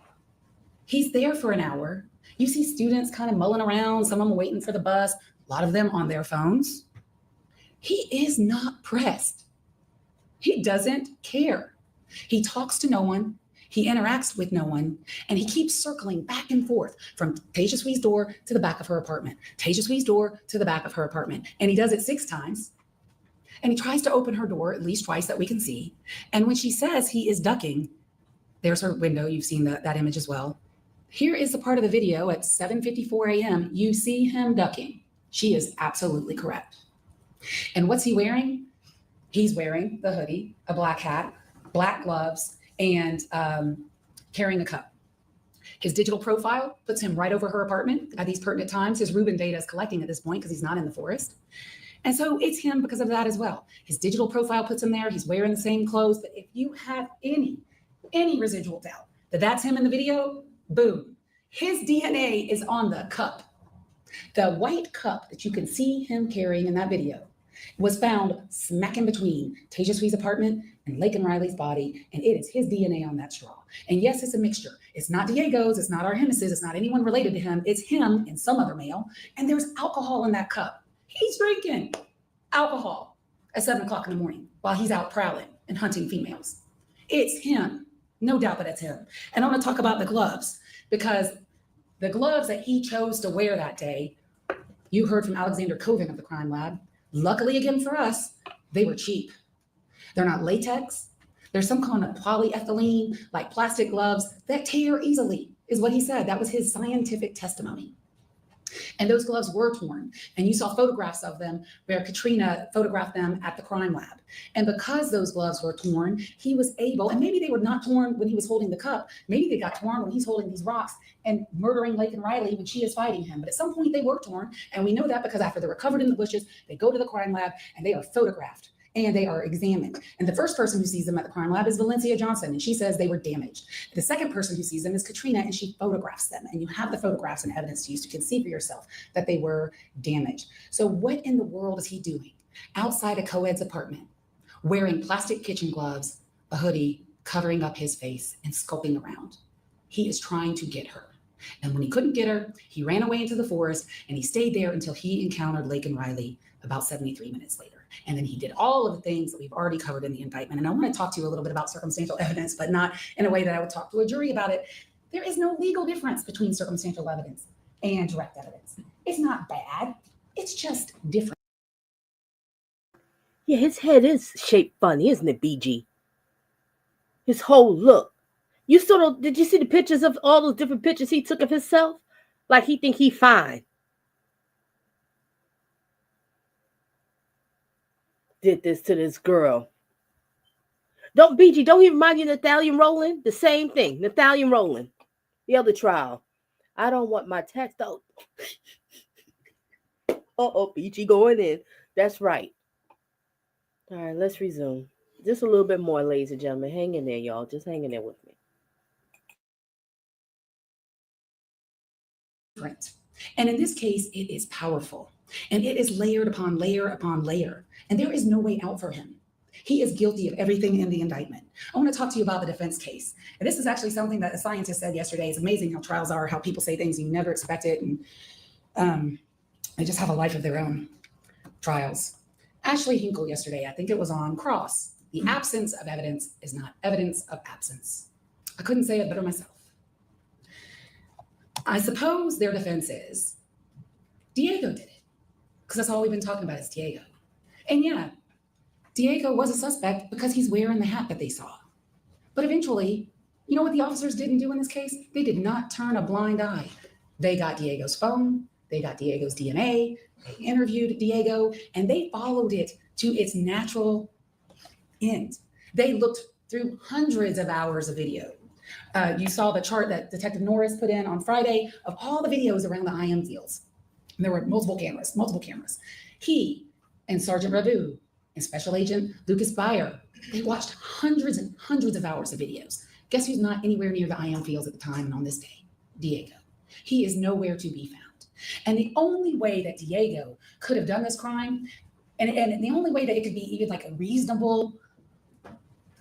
He's there for an hour. You see students kind of mulling around, some of them waiting for the bus, a lot of them on their phones. He is not pressed. He doesn't care. He talks to no one. He interacts with no one. And he keeps circling back and forth from Tejaswi's door to the back of her apartment, Tejaswi's door to the back of her apartment. And he does it 6 times. And he tries to open her door at least twice that we can see. And when she says he is ducking, there's her window. You've seen that image as well. Here is the part of the video at 7:54 a.m. You see him ducking. She is absolutely correct. And what's he wearing? He's wearing the hoodie, a black hat, black gloves, and carrying a cup. His digital profile puts him right over her apartment at these pertinent times. His Reuben data is collecting at this point because he's not in the forest. And so it's him because of that as well. His digital profile puts him there. He's wearing the same clothes. But if you have any residual doubt that that's him in the video, boom, his DNA is on the cup. The white cup that you can see him carrying in that video was found smack in between Tejaswi's apartment and Laken Riley's body, and it is his DNA on that straw. And yes, it's a mixture. It's not Diego's, it's not Artemis's, it's not anyone related to him. It's him and some other male, and there's alcohol in that cup. He's drinking alcohol at 7 o'clock in the morning while he's out prowling and hunting females. It's him. No doubt that it's him. And I want to talk about the gloves, because the gloves that he chose to wear that day, you heard from Alexander Coven of the crime lab. Luckily, again for us, they were cheap. They're not latex. There's some kind of polyethylene, like plastic gloves that tear easily, is what he said. That was his scientific testimony. And those gloves were torn. And you saw photographs of them where Katrina photographed them at the crime lab. And because those gloves were torn, he was able, and maybe they were not torn when he was holding the cup. Maybe they got torn when he's holding these rocks and murdering Laken Riley when she is fighting him. But at some point they were torn. And we know that because after they're recovered in the bushes, they go to the crime lab and they are photographed and they are examined. And the first person who sees them at the crime lab is Valencia Johnson, and she says they were damaged. The second person who sees them is Katrina, and she photographs them. And you have the photographs and evidence to use. You can see for yourself that they were damaged. So what in the world is he doing outside a co-ed's apartment, wearing plastic kitchen gloves, a hoodie, covering up his face and skulking around? He is trying to get her. And when he couldn't get her, he ran away into the forest, and he stayed there until he encountered Laken Riley about 73 minutes later. And then he did all of the things that we've already covered in the indictment. And I want to talk to you a little bit about circumstantial evidence, but not in a way that I would talk to a jury about it. There is no legal difference between circumstantial evidence and direct evidence. It's not bad. It's just different. Yeah, his head is shaped funny, isn't it, BG? His whole look. You sort of, did you see the pictures of all those different pictures he took of himself? Like he think he fine. Did this to this girl. Don't BG, don't he remind you of Nathaniel Rowland? The same thing, Nathaniel Rowland. The other trial. I don't want my text out. BG going in. That's right. All right, let's resume. Just a little bit more, ladies and gentlemen. Hang in there, y'all. Just hang in there with me. And in this case, it is powerful. And it is layered upon layer upon layer. And there is no way out for him. He is guilty of everything in the indictment. I want to talk to you about the defense case. And this is actually something that a scientist said yesterday. It's amazing how trials are, how people say things you never expect it. And they just have a life of their own. Trials. Ashley Hinkle yesterday, I think it was on Cross. The absence of evidence is not evidence of absence. I couldn't say it better myself. I suppose their defense is Diego did it, because that's all we've been talking about is Diego. And yeah, Diego was a suspect because he's wearing the hat that they saw. But eventually, you know what the officers didn't do in this case? They did not turn a blind eye. They got Diego's phone, they got Diego's DNA, they interviewed Diego, and they followed it to its natural end. They looked through hundreds of hours of video. You saw the chart that Detective Norris put in on Friday of all the videos around the IM fields. And there were multiple cameras. He and Sergeant Rabu and Special Agent Lucas Byer, they watched hundreds and hundreds of hours of videos. Guess who's not anywhere near the IM fields at the time and on this day? Diego. He is nowhere to be found. And the only way that Diego could have done this crime, and the only way that it could be even like a reasonable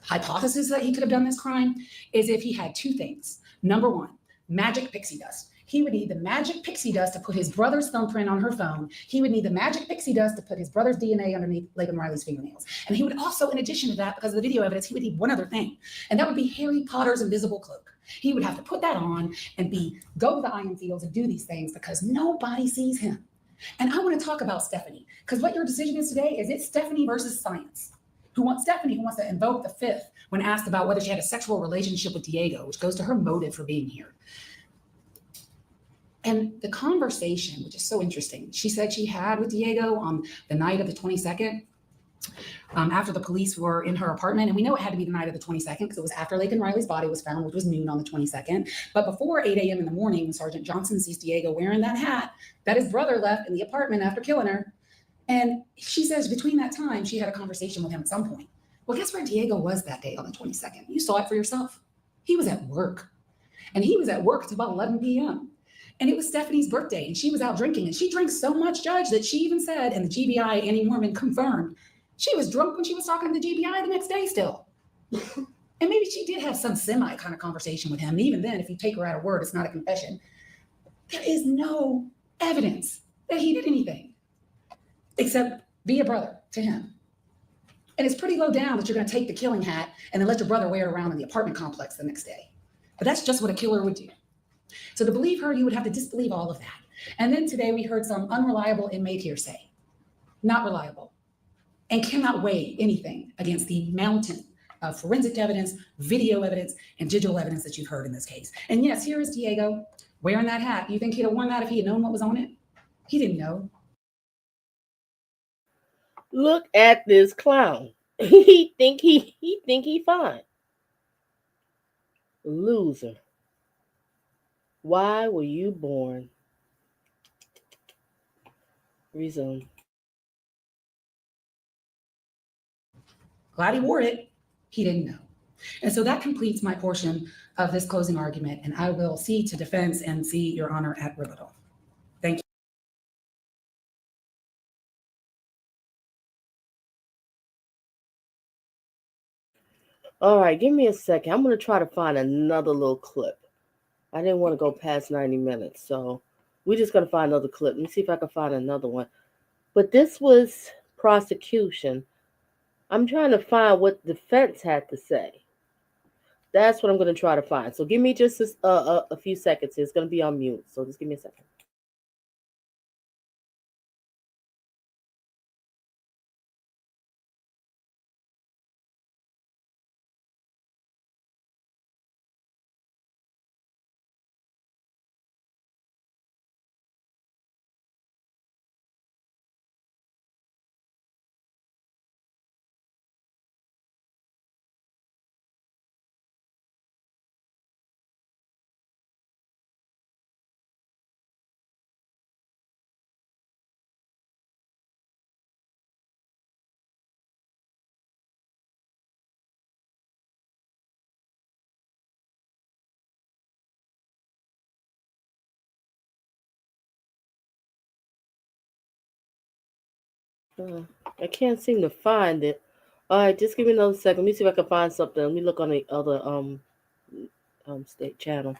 hypothesis that he could have done this crime, is if he had two things. Number one, magic pixie dust. He would need the magic pixie dust to put his brother's thumbprint on her phone. He would need the magic pixie dust to put his brother's DNA underneath Laken Riley's fingernails. And he would also, in addition to that, because of the video evidence, he would need one other thing. And that would be Harry Potter's invisible cloak. He would have to put that on and go to the IM fields and do these things because nobody sees him. And I want to talk about Stephanie, because what your decision is today is it's Stephanie versus science. Stephanie who wants to invoke the fifth when asked about whether she had a sexual relationship with Diego, which goes to her motive for being here. And the conversation, which is so interesting, she said she had with Diego on the night of the 22nd, after the police were in her apartment. And we know it had to be the night of the 22nd because it was after Laken Riley's body was found, which was noon on the 22nd. But before 8 a.m. in the morning, when Sergeant Johnson sees Diego wearing that hat that his brother left in the apartment after killing her. And she says between that time, she had a conversation with him at some point. Well, guess where Diego was that day on the 22nd? You saw it for yourself. He was at work. And he was at work until about 11 p.m. And it was Stephanie's birthday, and she was out drinking. And she drinks so much, Judge, that she even said, and the GBI, Annie Mormon, confirmed, she was drunk when she was talking to the GBI the next day still. And maybe she did have some semi kind of conversation with him. And even then, if you take her at her word, it's not a confession. There is no evidence that he did anything except be a brother to him. And it's pretty low down that you're going to take the killing hat and then let your brother wear it around in the apartment complex the next day. But that's just what a killer would do. So to believe her, you would have to disbelieve all of that. And then today we heard some unreliable inmate hearsay, not reliable, and cannot weigh anything against the mountain of forensic evidence, video evidence, and digital evidence that you've heard in this case. And yes, here is Diego wearing that hat. You think he'd have worn that if he had known what was on it? He didn't know. Look at this clown. he think he fine. Loser. Why were you born? Resume. Glad he wore it. He didn't know. And so that completes my portion of this closing argument. And I will cede to defense and see Your Honor at rebuttal. Thank you. All right, give me a second. I'm going to try to find another little clip. I didn't want to go past 90 minutes, so we're just going to find another clip. Let me see if I can find another one. But this was prosecution. I'm trying to find what defense had to say. That's what I'm going to try to find. So give me just a few seconds. It's going to be on mute, so just give me a second. I can't seem to find it. All right, just give me another second. Let me see if I can find something. Let me look on the other state channel.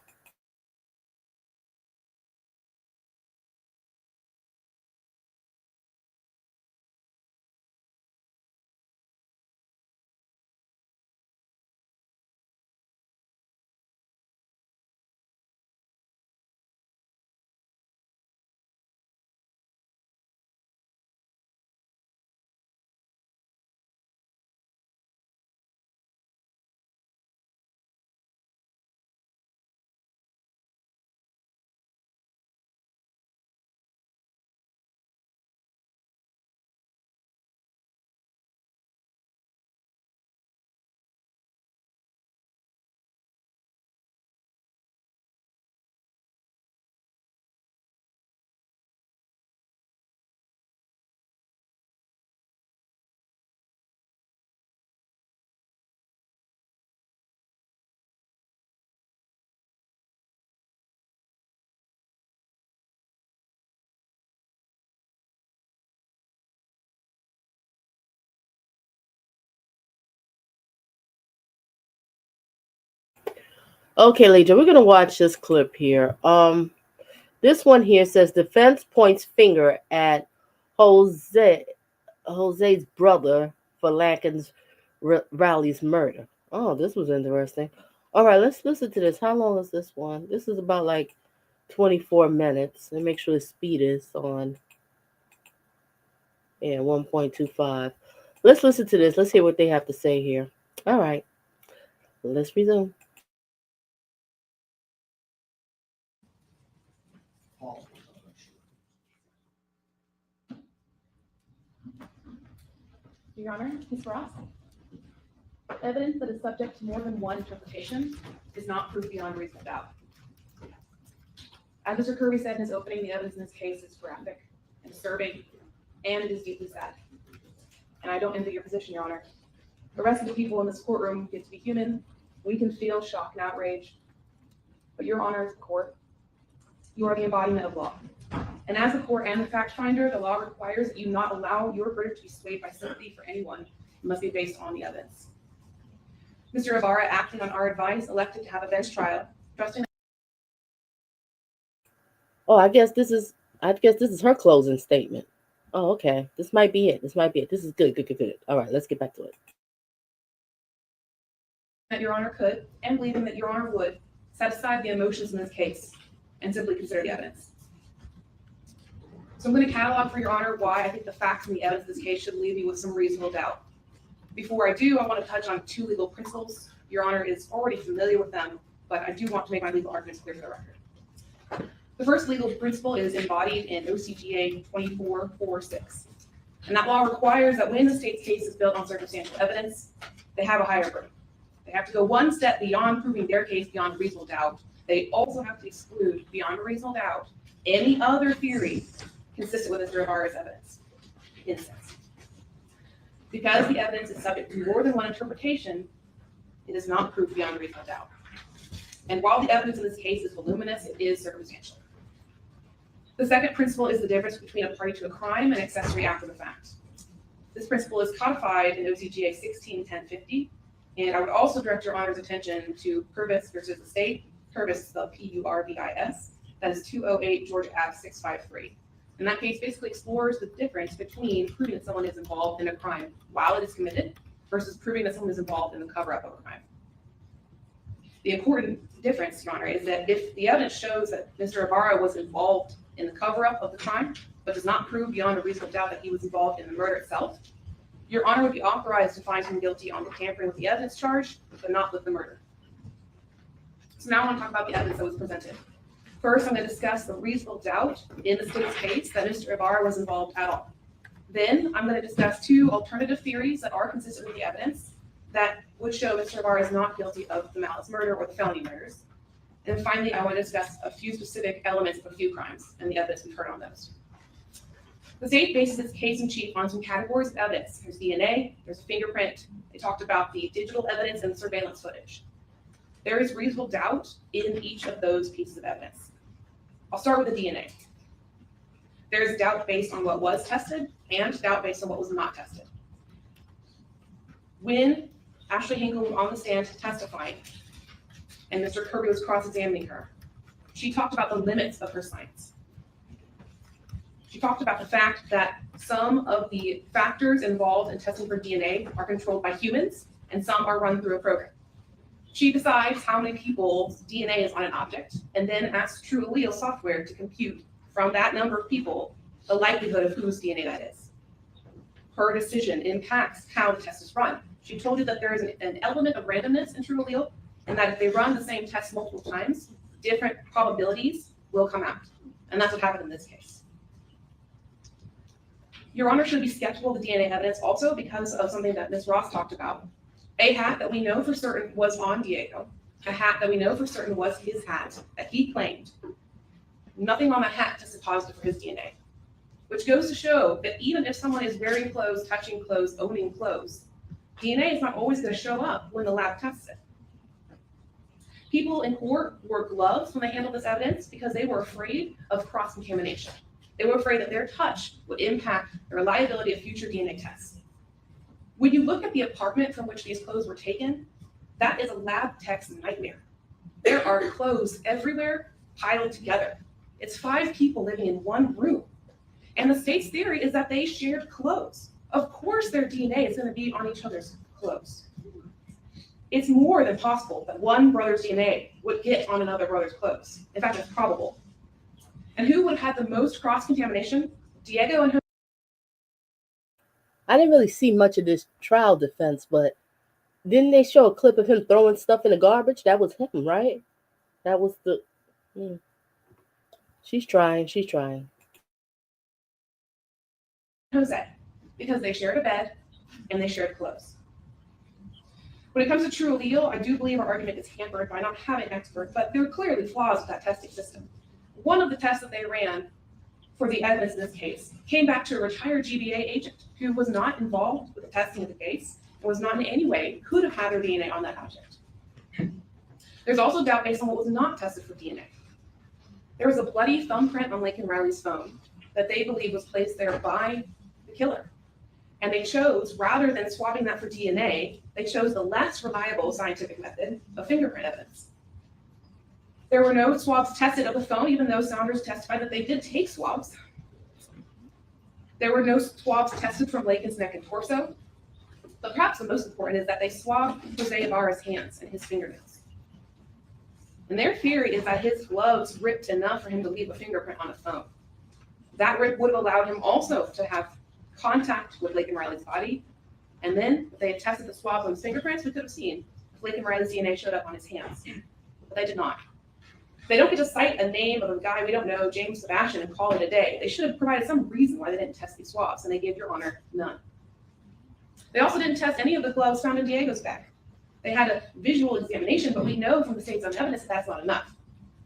Okay, Legion, we're gonna watch this clip here. This one here says defense points finger at Jose's brother for Laken Riley's murder. Oh, this was interesting. All right, let's listen to this. How long is this one? This is about like 24 minutes. Let me make sure the speed is on. Yeah, 1.25. Let's listen to this. Let's hear what they have to say here. All right, let's resume. Your Honor, Ms. Ross, evidence that is subject to more than one interpretation is not proof beyond reasonable doubt. As Mr. Kirby said in his opening, the evidence in this case is graphic and disturbing, and it is deeply sad. And I don't envy your position, Your Honor. The rest of the people in this courtroom get to be human. We can feel shock and outrage. But Your Honor, as the court, you are the embodiment of law. And as the court and the fact finder, the law requires that you not allow your verdict to be swayed by sympathy for anyone. It must be based on the evidence. Mr. Ibarra, acting on our advice, elected to have a bench trial, trusting. Oh, I guess this is her closing statement. Oh, okay. This might be it. This is good. All right, let's get back to it. That Your Honor could, and believing that Your Honor would, set aside the emotions in this case and simply consider the evidence. So I'm going to catalog for Your Honor why I think the facts and the evidence in this case should leave you with some reasonable doubt. Before I do, I want to touch on two legal principles. Your Honor is already familiar with them, but I do want to make my legal arguments clear for the record. The first legal principle is embodied in OCGA 2446. And that law requires that when the state's case is built on circumstantial evidence, they have a higher burden. They have to go one step beyond proving their case beyond reasonable doubt. They also have to exclude beyond a reasonable doubt any other theory consistent with Mr. Ibarra's evidence. In a sense. Because the evidence is subject to more than one interpretation, it is not proof beyond reasonable doubt. And while the evidence in this case is voluminous, it is circumstantial. The second principle is the difference between a party to a crime and accessory after the fact. This principle is codified in OCGA 16-1050, and I would also direct Your Honor's attention to Purvis versus the state. Purvis is spelled P-U-R-V-I-S. That is 208 Georgia Ave 653. And that case basically explores the difference between proving that someone is involved in a crime while it is committed versus proving that someone is involved in the cover-up of a crime. The important difference, Your Honor, is that if the evidence shows that Mr. Ibarra was involved in the cover-up of the crime, but does not prove beyond a reasonable doubt that he was involved in the murder itself, Your Honor would be authorized to find him guilty on the tampering with the evidence charge, but not with the murder. So now I want to talk about the evidence that was presented. First, I'm going to discuss the reasonable doubt in the state's case that Mr. Ibarra was involved at all. Then I'm going to discuss two alternative theories that are consistent with the evidence that would show Mr. Ibarra is not guilty of the malice murder or the felony murders. And finally, I want to discuss a few specific elements of a few crimes and the evidence we've heard on those. The state bases its case in chief on some categories of evidence. There's DNA, there's a fingerprint. They talked about the digital evidence and the surveillance footage. There is reasonable doubt in each of those pieces of evidence. I'll start with the DNA. There is doubt based on what was tested and doubt based on what was not tested. When Ashley Hinkle was on the stand testifying and Mr. Kirby was cross-examining her, she talked about the limits of her science. She talked about the fact that some of the factors involved in testing for DNA are controlled by humans and some are run through a program. She decides how many people's DNA is on an object and then asks True Allele software to compute from that number of people the likelihood of whose DNA that is. Her decision impacts how the test is run. She told you that there is an element of randomness in True Allele and that if they run the same test multiple times, different probabilities will come out. And that's what happened in this case. Your Honor should be skeptical of the DNA evidence also because of something that Ms. Ross talked about. A hat that we know for certain was on Diego, a hat that we know for certain was his hat that he claimed. Nothing on that hat tested positive for his DNA, which goes to show that even if someone is wearing clothes, touching clothes, owning clothes, DNA is not always going to show up when the lab tests it. People in court wore gloves when they handled this evidence because they were afraid of cross-contamination. They were afraid that their touch would impact the reliability of future DNA tests. When you look at the apartment from which these clothes were taken, that is a lab tech's nightmare. There are clothes everywhere piled together. It's 5 people living in one room. And the state's theory is that they shared clothes. Of course, their DNA is going to be on each other's clothes. It's more than possible that one brother's DNA would get on another brother's clothes. In fact, it's probable. And who would have had the most cross-contamination? Diego and Jose. I didn't really see much of this trial defense, but didn't they show a clip of him throwing stuff in the garbage? That was him, right? That was the... She's trying. Jose, because they shared a bed and they shared clothes. When it comes to true allele, I do believe our argument is hampered by not having experts, but there are clearly flaws with that testing system. One of the tests that they ran for the evidence in this case came back to a retired GBA agent who was not involved with the testing of the case and was not in any way could have had their DNA on that object. There's also doubt based on what was not tested for DNA. There was a bloody thumbprint on Laken Riley's phone that they believe was placed there by the killer. And they chose, rather than swabbing that for DNA, they chose the less reliable scientific method of fingerprint evidence. There were no swabs tested of the phone, even though Saunders testified that they did take swabs. There were no swabs tested from Laken's neck and torso. But perhaps the most important is that they swabbed Jose Ibarra's hands and his fingernails. And their theory is that his gloves ripped enough for him to leave a fingerprint on a phone. That rip would have allowed him also to have contact with Laken Riley's body. And then if they had tested the swabs on his fingerprints, we could have seen if Laken Riley's DNA showed up on his hands. But they did not. They don't get to cite a name of a guy we don't know, James Sebastian, and call it a day. They should have provided some reason why they didn't test these swabs, and they gave Your Honor none. They also didn't test any of the gloves found in Diego's bag. They had a visual examination, but we know from the state's own evidence that that's not enough.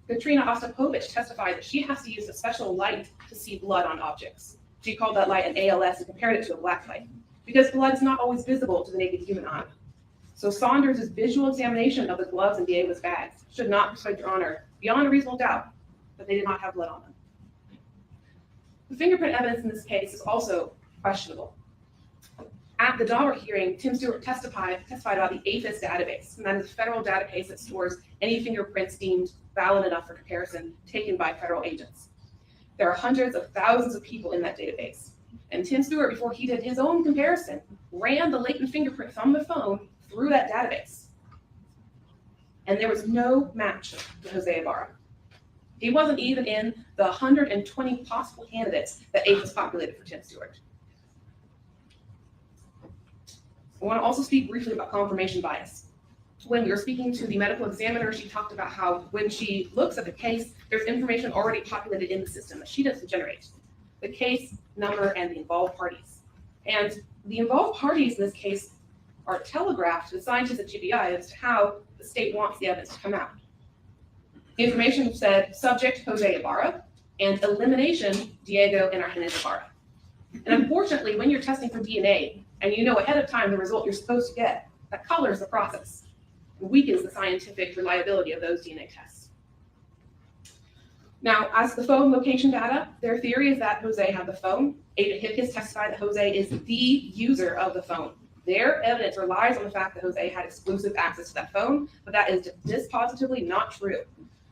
Katrina Ostapovich testified that she has to use a special light to see blood on objects. She called that light an ALS and compared it to a black light, because blood is not always visible to the naked human eye. So Saunders' visual examination of the gloves in Diego's bags should not persuade Your Honor, beyond a reasonable doubt, that they did not have blood on them. The fingerprint evidence in this case is also questionable. At the Donna hearing, Tim Stewart testified about the APHIS database, and that is a federal database that stores any fingerprints deemed valid enough for comparison taken by federal agents. There are hundreds of thousands of people in that database. And Tim Stewart, before he did his own comparison, ran the latent fingerprint from the phone through that database. And there was no match to Jose Ibarra. He wasn't even in the 120 possible candidates that APHIS populated for Tim Stewart. I want to also speak briefly about confirmation bias. When we were speaking to the medical examiner, she talked about how when she looks at the case, there's information already populated in the system that she doesn't generate. The case, number, and the involved parties. And the involved parties in this case are telegraphed to the scientists at GBI as to how the state wants the evidence to come out. The information said subject Jose Ibarra and elimination Diego and Argenez Ibarra. And unfortunately, when you're testing for DNA and you know ahead of time the result you're supposed to get, that colors the process and weakens the scientific reliability of those DNA tests. Now, as the phone location data, their theory is that Jose had the phone. Agent Hipkiss testified that Jose is the user of the phone. Their evidence relies on the fact that Jose had exclusive access to that phone, but that is dispositively not true.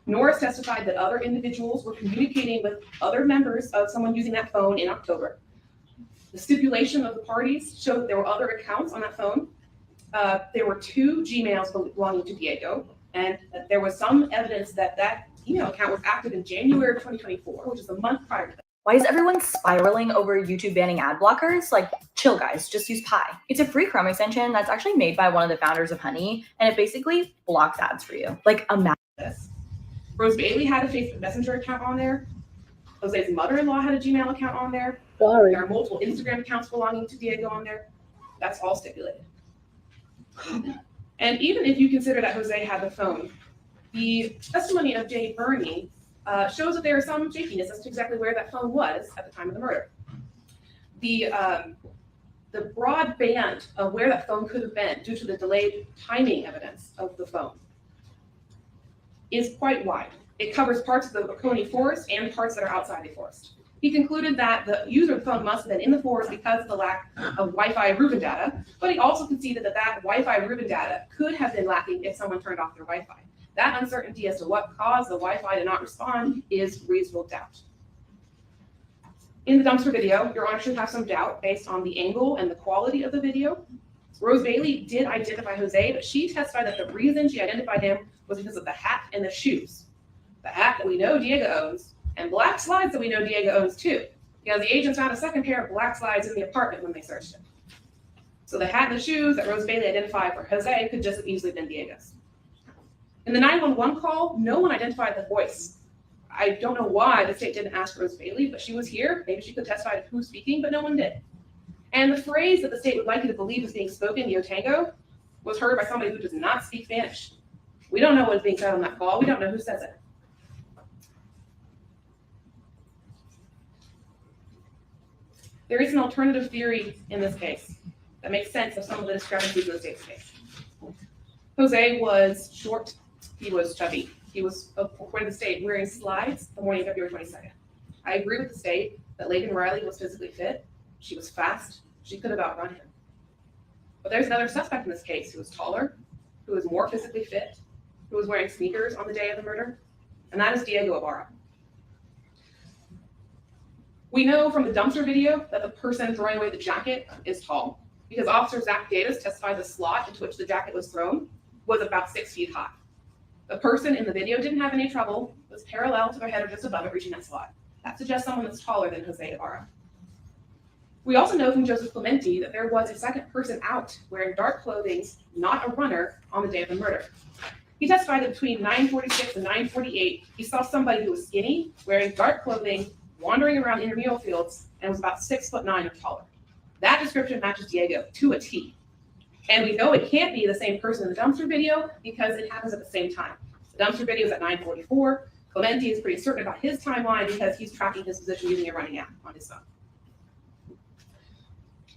Norris testified that other individuals were communicating with other members of someone using that phone in October. The stipulation of the parties showed that there were other accounts on that phone. There were 2 Gmails belonging to Diego, and there was some evidence that that email account was active in January of 2024, which is a month prior to that. Why is everyone spiraling over YouTube banning ad blockers? Like, chill guys, just use Pi. It's a free Chrome extension that's actually made by one of the founders of Honey, and it basically blocks ads for you. Like, imagine This. Rose Bailey had a Facebook Messenger account on there. Jose's mother-in-law had a Gmail account on there. Sorry. There are multiple Instagram accounts belonging to Diego on there. That's all stipulated. And even if you consider that Jose had the phone, the testimony of Jay Burney shows that there is some shakiness as to exactly where that phone was at the time of the murder. The broad band of where that phone could have been due to the delayed timing evidence of the phone is quite wide. It covers parts of the Oconee forest and parts that are outside the forest. He concluded that the user of the phone must have been in the forest because of the lack of Wi-Fi Reuben data, but he also conceded that that Wi-Fi Reuben data could have been lacking if someone turned off their Wi-Fi. That uncertainty as to what caused the Wi-Fi to not respond is reasonable doubt. In the dumpster video, Your Honor should have some doubt based on the angle and the quality of the video. Rose Bailey did identify Jose, but she testified that the reason she identified him was because of the hat and the shoes. The hat that we know Diego owns, and black slides that we know Diego owns too, because the agents found a second pair of black slides in the apartment when they searched him. So the hat and the shoes that Rose Bailey identified for Jose could just have easily been Diego's. In the 911 call, no one identified the voice. I don't know why the state didn't ask Rose Bailey, but she was here. Maybe she could testify to who's speaking, but no one did. And the phrase that the state would like you to believe is being spoken, yo tango, was heard by somebody who does not speak Spanish. We don't know what is being said on that call. We don't know who says it. There is an alternative theory in this case that makes sense of some of the discrepancies in the state's case. Jose was short. He was chubby. He was, according to the state, wearing slides the morning of February 22nd. I agree with the state that Laken Riley was physically fit. She was fast. She could have outrun him. But there's another suspect in this case who was taller, who was more physically fit, who was wearing sneakers on the day of the murder, and that is Jose Ibarra. We know from the dumpster video that the person throwing away the jacket is tall, because Officer Zach Davis testified the slot into which the jacket was thrown was about 6 feet high. The person in the video didn't have any trouble, was parallel to their head or just above it, reaching that slot. That suggests someone that's taller than Jose Ibarra. We also know from Joseph Clementi that there was a second person out wearing dark clothing, not a runner, on the day of the murder. He testified that between 9:46 and 9:48, he saw somebody who was skinny, wearing dark clothing, wandering around intramural fields, and was about 6'9" or taller. That description matches Diego to a T. And we know it can't be the same person in the dumpster video because it happens at the same time. The dumpster video is at 9:44. Clementi is pretty certain about his timeline because he's tracking his position using a running app on his phone.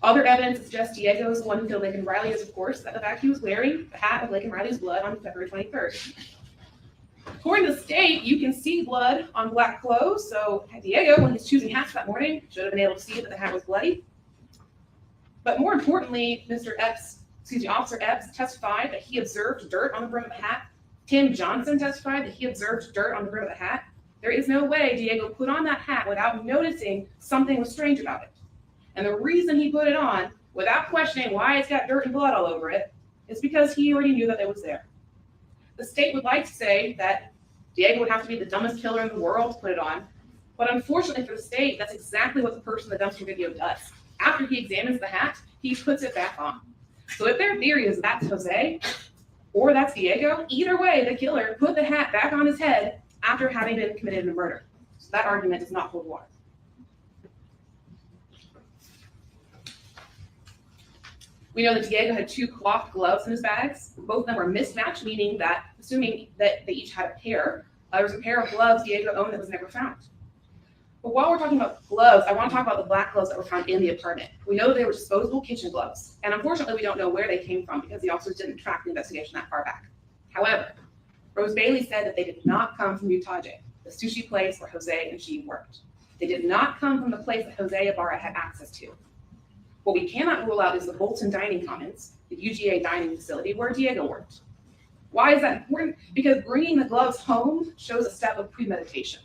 Other evidence suggests Diego is the one who killed Laken Riley is, of course, that the fact he was wearing the hat of Laken Riley's blood on February 23rd. According to the state, you can see blood on black clothes, so Diego, when he's choosing hats that morning, should have been able to see that the hat was bloody. But more importantly, Officer Epps testified that he observed dirt on the brim of the hat. Tim Johnson testified that he observed dirt on the brim of the hat. There is no way Diego put on that hat without noticing something was strange about it. And the reason he put it on, without questioning why it's got dirt and blood all over it, is because he already knew that it was there. The state would like to say that Diego would have to be the dumbest killer in the world to put it on, but unfortunately for the state, that's exactly what the person in the dumpster video does. After he examines the hat, he puts it back on. So if their theory is that's Jose or that's Diego, either way, the killer put the hat back on his head after having been committed in a murder. So that argument does not hold water. We know that Diego had 2 cloth gloves in his bags. Both of them were mismatched, meaning that, assuming that they each had a pair, there was a pair of gloves Diego owned that was never found. But while we're talking about gloves, I want to talk about the black gloves that were found in the apartment. We know they were disposable kitchen gloves, and unfortunately we don't know where they came from because the officers didn't track the investigation that far back. However, Rose Bailey said that they did not come from Utaje, the sushi place where Jose and she worked. They did not come from the place that Jose Ibarra had access to. What we cannot rule out is the Bolton Dining Commons, the UGA dining facility where Diego worked. Why is that important? Because bringing the gloves home shows a step of premeditation.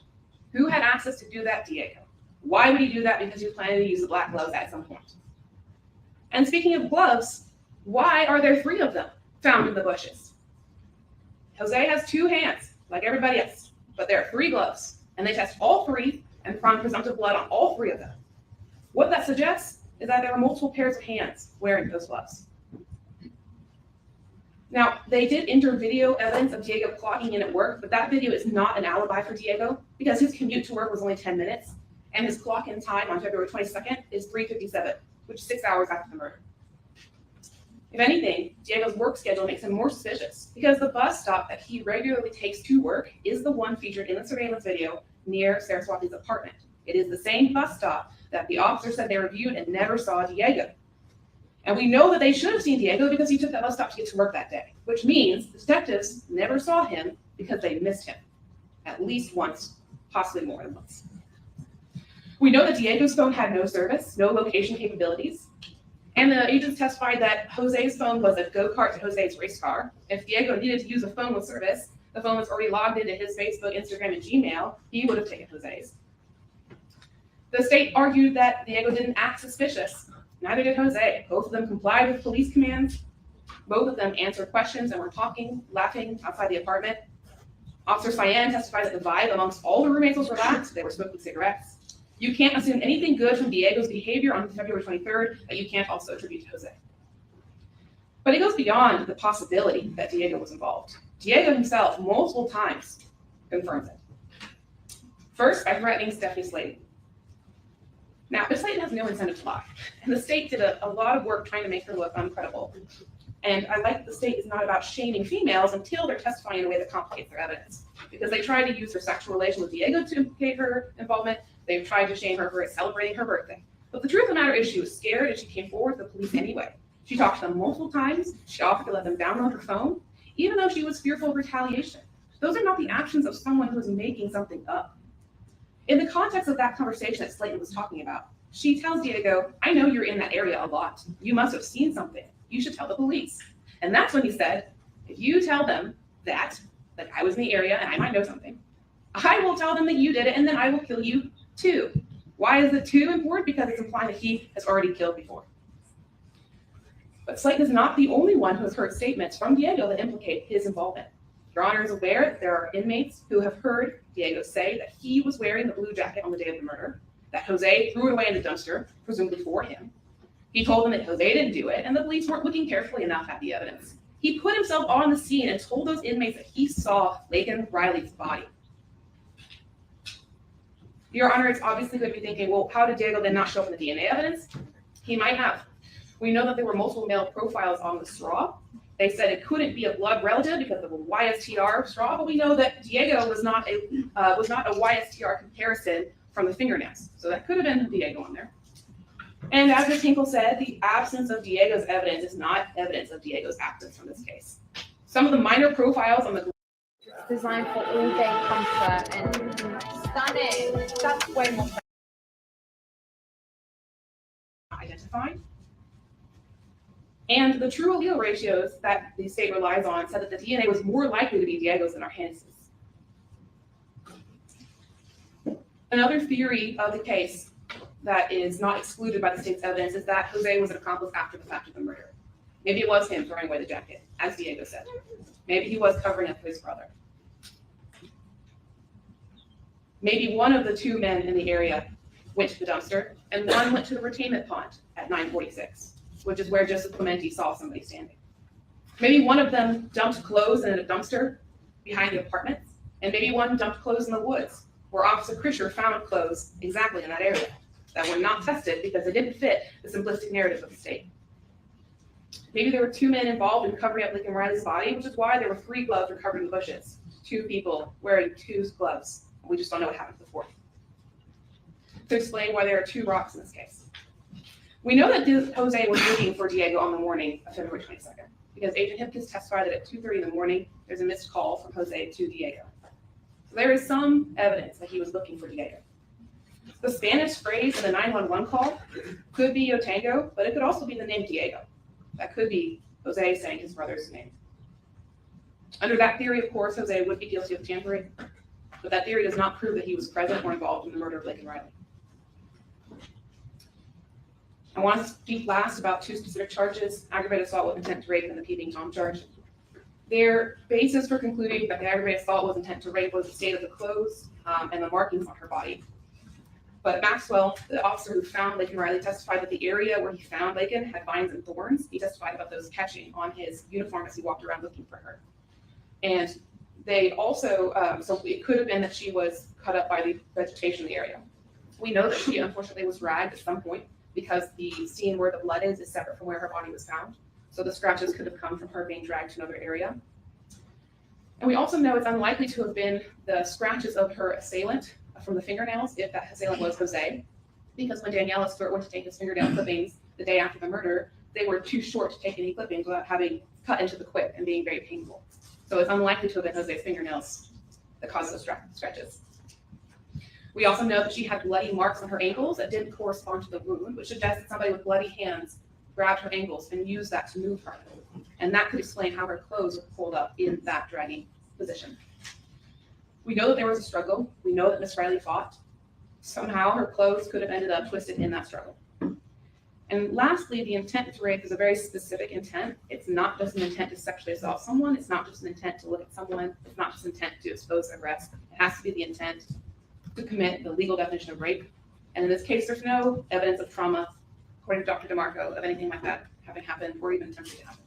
Who had access to do that? Diego. Why would he do that? Because he was planning to use the black gloves at some point. And speaking of gloves, why are there 3 of them found in the bushes? Jose has 2 hands, like everybody else, but there are 3 gloves, and they test all 3 and found presumptive blood on all 3 of them. What that suggests is that there are multiple pairs of hands wearing those gloves. Now, they did enter video evidence of Diego clocking in at work, but that video is not an alibi for Diego because his commute to work was only 10 minutes, and his clock-in time on February 22nd is 3:57, which is 6 hours after the murder. If anything, Diego's work schedule makes him more suspicious because the bus stop that he regularly takes to work is the one featured in the surveillance video near Saraswati's apartment. It is the same bus stop that the officer said they reviewed and never saw Diego. And we know that they should have seen Diego because he took that bus stop to get to work that day, which means the detectives never saw him because they missed him at least once, possibly more than once. We know that Diego's phone had no service, no location capabilities, and the agents testified that Jose's phone was a go-kart to Jose's race car. If Diego needed to use a phone with service, the phone was already logged into his Facebook, Instagram, and Gmail, he would have taken Jose's. The state argued that Diego didn't act suspicious. Neither did Jose. Both of them complied with police commands. Both of them answered questions and were talking, laughing outside the apartment. Officer Cyan testified that the vibe amongst all the roommates was relaxed. They were smoking cigarettes. You can't assume anything good from Diego's behavior on February 23rd that you can't also attribute to Jose. But it goes beyond the possibility that Diego was involved. Diego himself, multiple times, confirms it. First, by threatening Stephanie Slayton. Now, Ms. Slayton has no incentive to lie, and the state did a lot of work trying to make her look uncredible. And I like that the state is not about shaming females until they're testifying in a way that complicates their evidence. Because they tried to use her sexual relation with Diego to implicate her involvement. They've tried to shame her for celebrating her birthday. But the truth of the matter is she was scared and she came forward with the police anyway. She talked to them multiple times. She offered to let them download her phone, even though she was fearful of retaliation. Those are not the actions of someone who is making something up. In the context of that conversation that Slayton was talking about, she tells Diego, I know you're in that area a lot. You must have seen something. You should tell the police. And that's when he said, if you tell them that I was in the area and I might know something, I will tell them that you did it and then I will kill you too. Why is it too important? Because it's implying that he has already killed before. But Slayton is not the only one who has heard statements from Diego that implicate his involvement. Your Honor is aware that there are inmates who have heard Diego say that he was wearing the blue jacket on the day of the murder, that Jose threw it away in the dumpster, presumably for him. He told them that Jose didn't do it, and the police weren't looking carefully enough at the evidence. He put himself on the scene and told those inmates that he saw Laken Riley's body. Your Honor, it's obviously going to be thinking, well, how did Diego then not show up in the DNA evidence? He might have. We know that there were multiple male profiles on the straw. They said it couldn't be a blood relative because of a YSTR straw, but we know that Diego was not a YSTR comparison from the fingernails. So that could have been Diego on there. And as Ms. Hinkle said, the absence of Diego's evidence is not evidence of Diego's absence from this case. Some of the minor profiles on the designed for all day comfort and stunning. That's way more identified. And the true allele ratios that the state relies on said that the DNA was more likely to be Diego's than Arhannes'. Another theory of the case that is not excluded by the state's evidence is that Jose was an accomplice after the fact of the murder. Maybe it was him throwing away the jacket, as Diego said. Maybe he was covering up for his brother. Maybe one of the two men in the area went to the dumpster, and one went to the retainment pond at 9:46, which is where Joseph Clementi saw somebody standing. Maybe one of them dumped clothes in a dumpster behind the apartment, and maybe one dumped clothes in the woods, where Officer Krischer found clothes exactly in that area that were not tested because they didn't fit the simplistic narrative of the state. Maybe there were two men involved in covering up Laken Riley's body, which is why there were 3 gloves recovered in the bushes. 2 people wearing 2 gloves. We just don't know what happened to the 4th. To explain why there are 2 rocks in this case. We know that Jose was looking for Diego on the morning of February 22nd, because Agent Hipkins testified that at 2:30 in the morning, there's a missed call from Jose to Diego. So there is some evidence that he was looking for Diego. The Spanish phrase in the 911 call could be Yo Tango, but it could also be the name Diego. That could be Jose saying his brother's name. Under that theory, of course, Jose would be guilty of tampering, but that theory does not prove that he was present or involved in the murder of Laken Riley. I want to speak last about 2 specific charges, aggravated assault with intent to rape and the peeping Tom charge. Their basis for concluding that the aggravated assault with intent to rape was the state of the clothes and the markings on her body. But Maxwell, the officer who found Laken Riley, testified that the area where he found Laken had vines and thorns. He testified about those catching on his uniform as he walked around looking for her. And they also, so it could have been that she was cut up by the vegetation in the area. We know that she unfortunately was dragged at some point because the scene where the blood is separate from where her body was found. So the scratches could have come from her being dragged to another area. And we also know it's unlikely to have been the scratches of her assailant from the fingernails, if that assailant was Jose, because when Daniela Stewart went to take his fingernail clippings the day after the murder, they were too short to take any clippings without having cut into the quick and being very painful. So it's unlikely to have been Jose's fingernails that caused those scratches. We also know that she had bloody marks on her ankles that didn't correspond to the wound, which suggests that somebody with bloody hands grabbed her ankles and used that to move her. And that could explain how her clothes were pulled up in that dragging position. We know that there was a struggle. We know that Miss Riley fought. Somehow her clothes could have ended up twisted in that struggle. And lastly, the intent to rape is a very specific intent. It's not just an intent to sexually assault someone. It's not just an intent to look at someone. It's not just an intent to expose their breast. It has to be the intent to commit the legal definition of rape. And in this case, there's no evidence of trauma, according to Dr. DeMarco, of anything like that having happened or even attempted to happen.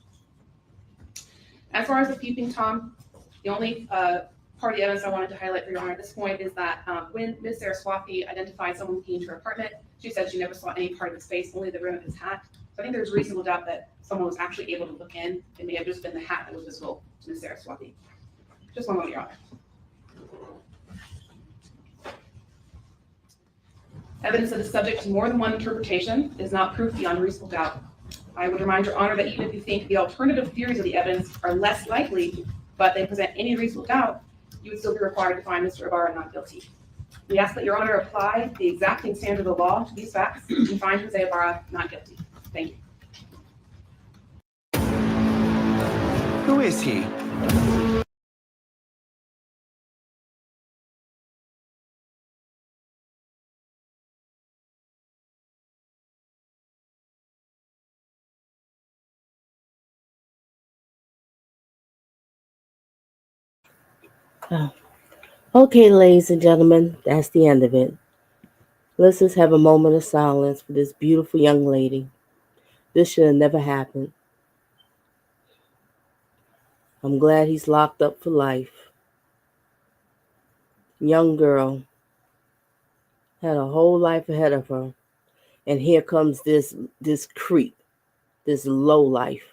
As far as the peeping Tom, the only part of the evidence I wanted to highlight for Your Honor at this point is that when Ms. Saraswati identified someone looking into her apartment, she said she never saw any part of his face, only the rim of his hat. So I think there's reasonable doubt that someone was actually able to look in. It may have just been the hat that was visible to Ms. Saraswati. Just one moment, Your Honor. Evidence that is subject to more than one interpretation is not proof beyond reasonable doubt. I would remind Your Honor that even if you think the alternative theories of the evidence are less likely, but they present any reasonable doubt, you would still be required to find Mr. Ibarra not guilty. We ask that Your Honor apply the exacting standard of the law to these facts and find Jose Ibarra not guilty. Thank you. Who is he? Okay, ladies and gentlemen, that's the end of it. Let's just have a moment of silence for this beautiful young lady. This should have never happened. I'm glad he's locked up for life. Young girl had a whole life ahead of her. And here comes this creep, this low life.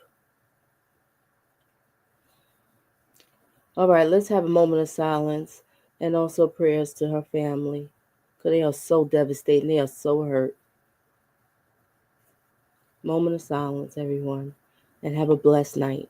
All right, let's have a moment of silence and also prayers to her family, because they are so devastated. They are so hurt. Moment of silence, everyone, and have a blessed night.